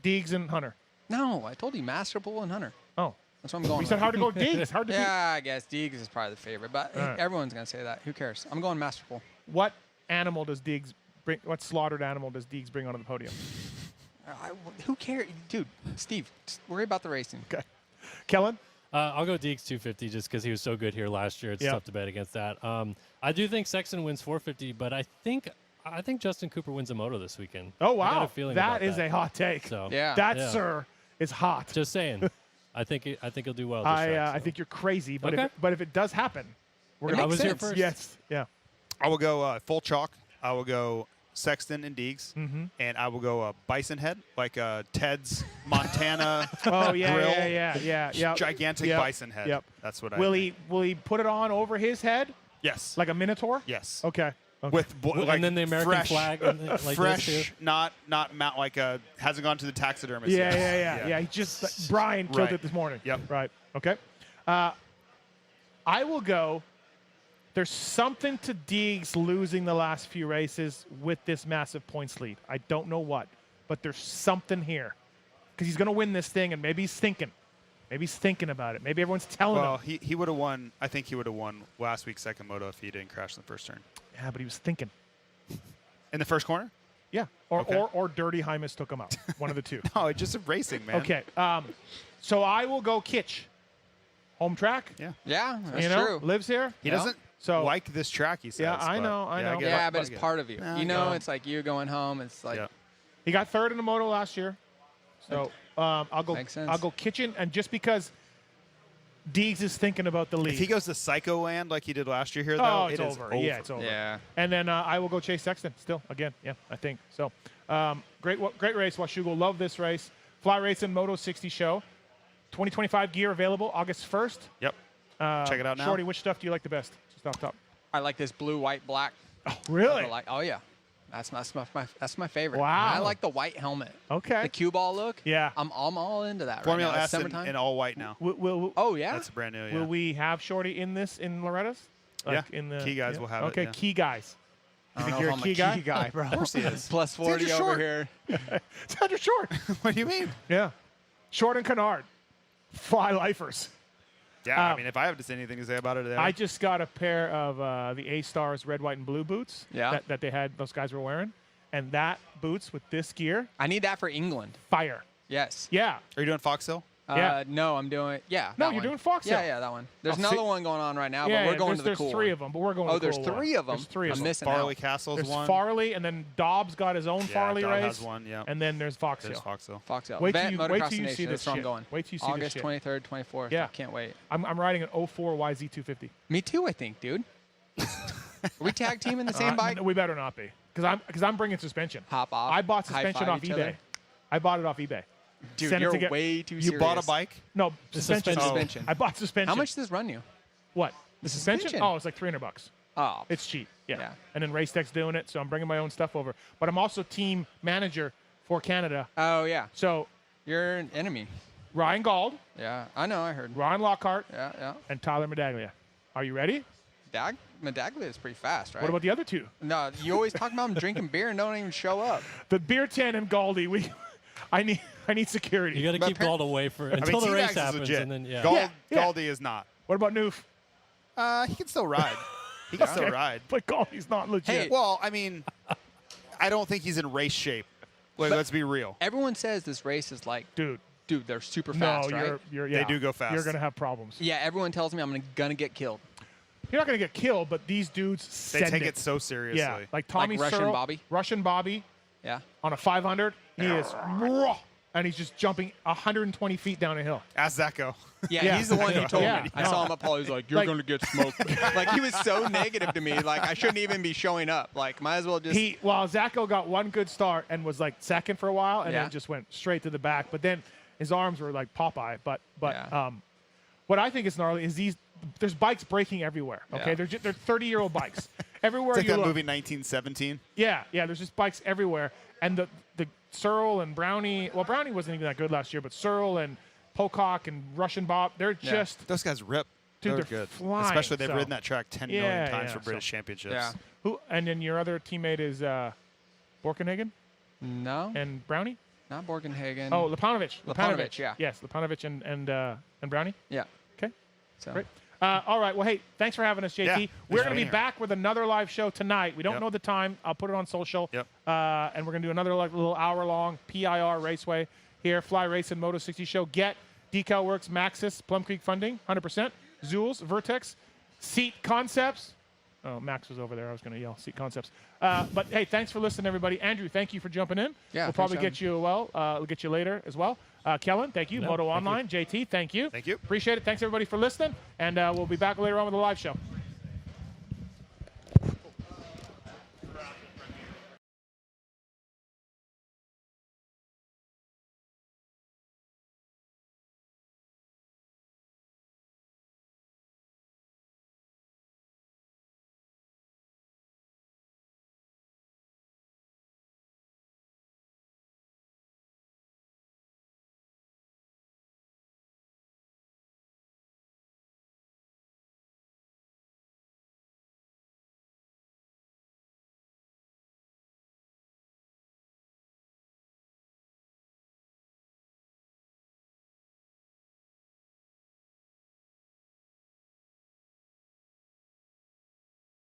Speaker 1: Deegs and Hunter.
Speaker 4: No, I told you Master Pool and Hunter.
Speaker 1: Oh,
Speaker 4: That's what I'm going
Speaker 1: you
Speaker 4: with.
Speaker 1: said hard to go Deegs. Hard to beat.
Speaker 4: Yeah, I guess Deegs is probably the favorite, but
Speaker 1: All right.
Speaker 4: everyone's going to say that. Who cares? I'm going Master Pool.
Speaker 1: What animal does Deegs bring? What slaughtered animal does Deegs bring onto the podium?
Speaker 4: Who cares? Dude, Steve, just worry about the racing.
Speaker 1: Okay, Kellen.
Speaker 3: I'll go Deeks 250 just because he was so good here last year. It's
Speaker 1: Yeah.
Speaker 3: tough to bet against that. I do think Sexton wins 450, but I think Justin Cooper wins a moto this weekend.
Speaker 1: Oh
Speaker 3: I got
Speaker 1: wow,
Speaker 3: a feeling
Speaker 1: that
Speaker 3: about
Speaker 1: is a hot take.
Speaker 3: So
Speaker 4: Yeah.
Speaker 1: That
Speaker 3: Yeah.
Speaker 1: sir is hot.
Speaker 3: just saying. I think he'll do well. This track,
Speaker 1: I
Speaker 3: so.
Speaker 1: think you're crazy, but
Speaker 3: Okay.
Speaker 1: if it does happen, we're
Speaker 4: It
Speaker 1: gonna.
Speaker 3: I
Speaker 4: makes
Speaker 3: was here
Speaker 4: sense.
Speaker 3: first.
Speaker 1: Yes. Yeah.
Speaker 2: I will go full chalk. I will go Sexton and Deegs, and I will go Bison Head, like Ted's Montana.
Speaker 1: Oh yeah,
Speaker 2: grill.
Speaker 1: yeah.
Speaker 2: Gigantic
Speaker 1: Yep.
Speaker 2: bison head.
Speaker 1: Yep.
Speaker 2: That's what I
Speaker 1: Will
Speaker 2: think.
Speaker 1: he put it on over his head
Speaker 2: Yes.
Speaker 1: like a minotaur?
Speaker 2: yes.
Speaker 1: Okay.
Speaker 2: With
Speaker 3: and
Speaker 2: like
Speaker 3: then the American
Speaker 2: fresh,
Speaker 3: flag, and like
Speaker 2: fresh,
Speaker 3: this too.
Speaker 2: not mount like hasn't gone to the taxidermist.
Speaker 1: Yeah,
Speaker 2: yet.
Speaker 1: yeah. He just Brian killed
Speaker 2: Right.
Speaker 1: it this morning.
Speaker 2: Yep.
Speaker 1: Right. Okay. I will go. There's something to Deegs losing the last few races with this massive points lead. I don't know what, but there's something here because he's going to win this thing, and maybe he's thinking. Maybe he's thinking about it. Maybe everyone's telling
Speaker 2: Well,
Speaker 1: him.
Speaker 2: he would have won. I think he would have won last week's second moto if he didn't crash in the first turn.
Speaker 1: Yeah, but he was thinking.
Speaker 2: In the first corner?
Speaker 1: Yeah, or Dirty Hymus took him out. One of the two.
Speaker 2: No, it's just racing, man.
Speaker 1: Okay, so I will go Kitch. Home track.
Speaker 2: Yeah.
Speaker 4: Yeah, that's
Speaker 1: You know,
Speaker 4: true.
Speaker 1: lives here.
Speaker 2: He
Speaker 4: Yeah.
Speaker 2: doesn't like this track, he says.
Speaker 1: Yeah, I know.
Speaker 2: I get it.
Speaker 4: Yeah, but
Speaker 2: I
Speaker 4: it's
Speaker 2: get it.
Speaker 4: part of you.
Speaker 2: Yeah,
Speaker 4: You
Speaker 2: I
Speaker 4: know,
Speaker 2: know.
Speaker 4: it's like you going home. It's like
Speaker 2: Yeah.
Speaker 1: He got third in the moto last year. So I'll go.
Speaker 4: Makes sense.
Speaker 1: I'll go Kitchen, and just because Deegs is thinking about the lead.
Speaker 2: If he goes to Psycho Land like he did last year here, though,
Speaker 1: oh, it's
Speaker 2: it is
Speaker 1: over. Yeah, it's over.
Speaker 4: Yeah.
Speaker 1: And then I will go Chase Sexton still again. Yeah, I think so. Great race, Washougal. Love this race. Fly Racing Moto 60 show. 2025 gear available August 1st.
Speaker 2: Yep. Check it out now.
Speaker 1: Shorty, which stuff do you like the best? Just off top.
Speaker 4: I like this blue, white, black.
Speaker 1: Oh, really?
Speaker 4: Oh yeah, that's my favorite.
Speaker 1: Wow.
Speaker 4: I like the white helmet.
Speaker 1: Okay.
Speaker 4: The cue ball look.
Speaker 1: Yeah.
Speaker 4: I'm all into that.
Speaker 2: Formula
Speaker 4: right now.
Speaker 2: S in all white now.
Speaker 4: Oh yeah.
Speaker 2: That's brand new, yeah.
Speaker 1: Will we have Shorty in this in Loretta's?
Speaker 2: Yeah.
Speaker 1: In the
Speaker 2: Key guys will have it,
Speaker 1: Okay,
Speaker 2: yeah.
Speaker 1: key guys.
Speaker 4: I don't
Speaker 1: think
Speaker 4: know
Speaker 1: you're
Speaker 4: if
Speaker 1: a
Speaker 4: I'm
Speaker 1: key guy?
Speaker 4: key guy, bro.
Speaker 2: Of course he is.
Speaker 4: Plus 40
Speaker 2: Andrew
Speaker 4: over
Speaker 2: Short.
Speaker 4: here.
Speaker 1: It's Andrew Short.
Speaker 2: What do you mean?
Speaker 1: Yeah. Short and Kennard. Fly lifers.
Speaker 2: Yeah, I mean, if I have just anything to say about it,
Speaker 1: I just got a pair of the A-Stars red, white, and blue boots
Speaker 4: Yeah.
Speaker 1: that they had, those guys were wearing. And that boots with this gear,
Speaker 4: I need that for England.
Speaker 1: fire.
Speaker 4: Yes.
Speaker 1: Yeah.
Speaker 2: Are you doing Fox Hill?
Speaker 1: Yeah.
Speaker 4: No, I'm doing. Yeah.
Speaker 1: No,
Speaker 4: that
Speaker 1: you're
Speaker 4: one.
Speaker 1: doing Fox Hill.
Speaker 4: Yeah, that one. There's
Speaker 1: Oh,
Speaker 4: another
Speaker 1: see-
Speaker 4: one going on right now,
Speaker 1: Yeah,
Speaker 4: but we're going to the
Speaker 1: there's
Speaker 4: cool
Speaker 1: three
Speaker 4: one.
Speaker 1: of them, but we're going
Speaker 4: Oh,
Speaker 1: to the
Speaker 4: there's
Speaker 1: cool
Speaker 4: three
Speaker 1: one.
Speaker 4: of them.
Speaker 1: There's three of
Speaker 4: I'm
Speaker 1: them.
Speaker 4: missing
Speaker 2: Farley
Speaker 4: out.
Speaker 2: Castle's
Speaker 1: There's
Speaker 2: one.
Speaker 1: Farley, and then Dobbs got his own
Speaker 2: Yeah,
Speaker 1: Farley
Speaker 2: Dobb
Speaker 1: race.
Speaker 2: has one, yeah.
Speaker 1: And then there's Fox
Speaker 2: There's
Speaker 1: Hill.
Speaker 2: Fox Hill.
Speaker 4: Fox Hill.
Speaker 1: Wait till
Speaker 4: Vet
Speaker 1: you-
Speaker 4: Motocross
Speaker 1: wait till you
Speaker 4: Nation,
Speaker 1: see
Speaker 4: that's
Speaker 1: this
Speaker 4: where I'm
Speaker 1: shit.
Speaker 4: going.
Speaker 1: Wait till you see this
Speaker 4: August
Speaker 1: shit.
Speaker 4: 23rd, 24th.
Speaker 1: Yeah.
Speaker 4: I can't wait.
Speaker 1: I'm riding an 04 YZ250.
Speaker 4: Me too, I think, dude. Are we tag team in the same bike?
Speaker 1: We better not be, because I'm bringing suspension.
Speaker 4: Hop off.
Speaker 1: I bought
Speaker 4: high
Speaker 1: suspension
Speaker 4: five
Speaker 1: off
Speaker 4: each
Speaker 1: eBay.
Speaker 4: other.
Speaker 1: I bought it off eBay.
Speaker 4: Dude,
Speaker 1: Send it
Speaker 4: you're
Speaker 1: to get-
Speaker 4: way too
Speaker 2: You
Speaker 4: serious.
Speaker 2: bought a bike?
Speaker 1: No, suspension.
Speaker 4: suspension.
Speaker 1: I bought suspension.
Speaker 4: How much does this run you?
Speaker 1: What?
Speaker 4: The
Speaker 1: suspension?
Speaker 4: suspension.
Speaker 1: Oh, it's like $300.
Speaker 4: Oh,
Speaker 1: It's cheap. Yeah.
Speaker 4: Yeah.
Speaker 1: And then Racetech's doing it, so I'm bringing my own stuff over. But I'm also team manager for Canada.
Speaker 4: oh yeah.
Speaker 1: So
Speaker 4: You're an enemy.
Speaker 1: Ryan Gauld,
Speaker 4: Yeah, I know. I heard.
Speaker 1: Ryan Lockhart,
Speaker 4: Yeah.
Speaker 1: and Tyler Medaglia. Are you ready?
Speaker 4: Medaglia is pretty fast, right?
Speaker 1: What about the other two?
Speaker 4: No, you always talk about him drinking beer and don't even show up.
Speaker 1: The Beer 10 and Galdi. I need security.
Speaker 3: You got to
Speaker 4: But
Speaker 3: keep Gald away for
Speaker 2: I mean,
Speaker 3: until the
Speaker 2: T-Bags
Speaker 3: race
Speaker 2: is
Speaker 3: happens,
Speaker 2: legit.
Speaker 3: and then yeah.
Speaker 2: Gald,
Speaker 1: Yeah.
Speaker 2: Galdi is not.
Speaker 1: What about Noof?
Speaker 2: He can still ride. He can still
Speaker 1: Okay.
Speaker 2: ride.
Speaker 1: But Galdi's not legit.
Speaker 4: Hey,
Speaker 2: Well, I mean, I don't think he's in race shape. Like, let's be real.
Speaker 4: Everyone says this race is like,
Speaker 1: Dude,
Speaker 4: they're super
Speaker 1: no,
Speaker 4: fast, right?
Speaker 1: you're
Speaker 2: They do go fast.
Speaker 1: You're gonna have problems.
Speaker 4: Yeah, everyone tells me I'm gonna get killed.
Speaker 1: You're not gonna get killed, but these dudes
Speaker 2: They
Speaker 1: send
Speaker 2: take
Speaker 1: it.
Speaker 2: it so seriously.
Speaker 1: Yeah, like Tommy
Speaker 4: Russian
Speaker 1: Searle,
Speaker 4: Bobby?
Speaker 1: Russian Bobby
Speaker 4: Yeah.
Speaker 1: on a 500. He is raw, and he's just jumping 120 feet down a hill.
Speaker 2: Ask Zacho.
Speaker 4: Yeah,
Speaker 1: Yeah.
Speaker 4: he's the one who told
Speaker 1: Yeah.
Speaker 4: me. I saw him up Paul. He's like, "You're
Speaker 1: Like-
Speaker 4: gonna get smoked." Like he was so negative to me. Like I shouldn't even be showing up. Like might as well just.
Speaker 1: Zacho got one good start and was like second for a while, and
Speaker 4: Yeah.
Speaker 1: then just went straight to the back. But then his arms were like Popeye. But
Speaker 4: Yeah.
Speaker 1: what I think is gnarly is there's bikes breaking everywhere. Okay,
Speaker 4: Yeah.
Speaker 1: they're 30-year-old bikes everywhere
Speaker 2: It's like
Speaker 1: you
Speaker 2: that
Speaker 1: look.
Speaker 2: movie 1917.
Speaker 1: Yeah, there's just bikes everywhere. And the Searle and Brownie, well, Brownie wasn't even that good last year, but Searle and Pocock and Russian Bob, they're
Speaker 4: Yeah.
Speaker 1: just
Speaker 2: Those guys rip.
Speaker 1: Dude,
Speaker 2: They're
Speaker 1: they're
Speaker 2: good.
Speaker 1: flying,
Speaker 2: Especially they've
Speaker 1: so-
Speaker 2: ridden that track 10 million
Speaker 1: Yeah,
Speaker 2: times
Speaker 1: yeah,
Speaker 2: for British
Speaker 1: so-
Speaker 2: championships.
Speaker 4: Yeah.
Speaker 1: who. And then your other teammate is Borkenhagen
Speaker 4: No,
Speaker 1: and Brownie.
Speaker 4: not Borgenhagen.
Speaker 1: Oh, Lipanovich.
Speaker 4: Lipanovich, yeah.
Speaker 1: Yes, Lipanovich and Brownie.
Speaker 4: yeah.
Speaker 1: Okay,
Speaker 4: So
Speaker 1: great. All right. Well, hey, thanks for having us, JT.
Speaker 2: Yeah,
Speaker 1: We're
Speaker 2: thanks
Speaker 1: going
Speaker 2: for
Speaker 1: to be
Speaker 2: being here.
Speaker 1: back with another live show tonight. We don't
Speaker 2: Yep.
Speaker 1: know the time. I'll put it on social.
Speaker 2: Yep.
Speaker 1: And we're going to do another little hour-long PIR Raceway here, Fly Racing Moto 60 show. Get Decal Works, Maxis, Plum Creek Funding, 100%. Zool's, Vertex, Seat Concepts. Oh, Max was over there. I was going to yell Seat Concepts. But hey, thanks for listening, everybody. Andrew, thank you for jumping in.
Speaker 4: Yeah,
Speaker 1: we'll probably
Speaker 4: thanks,
Speaker 1: get you we'll get you later as well. Kellen, thank you.
Speaker 3: Yeah,
Speaker 1: Moto
Speaker 3: thank you.
Speaker 1: Online, JT, thank you.
Speaker 2: Thank you.
Speaker 1: Appreciate it. Thanks everybody for listening, and we'll be back later on with a live show.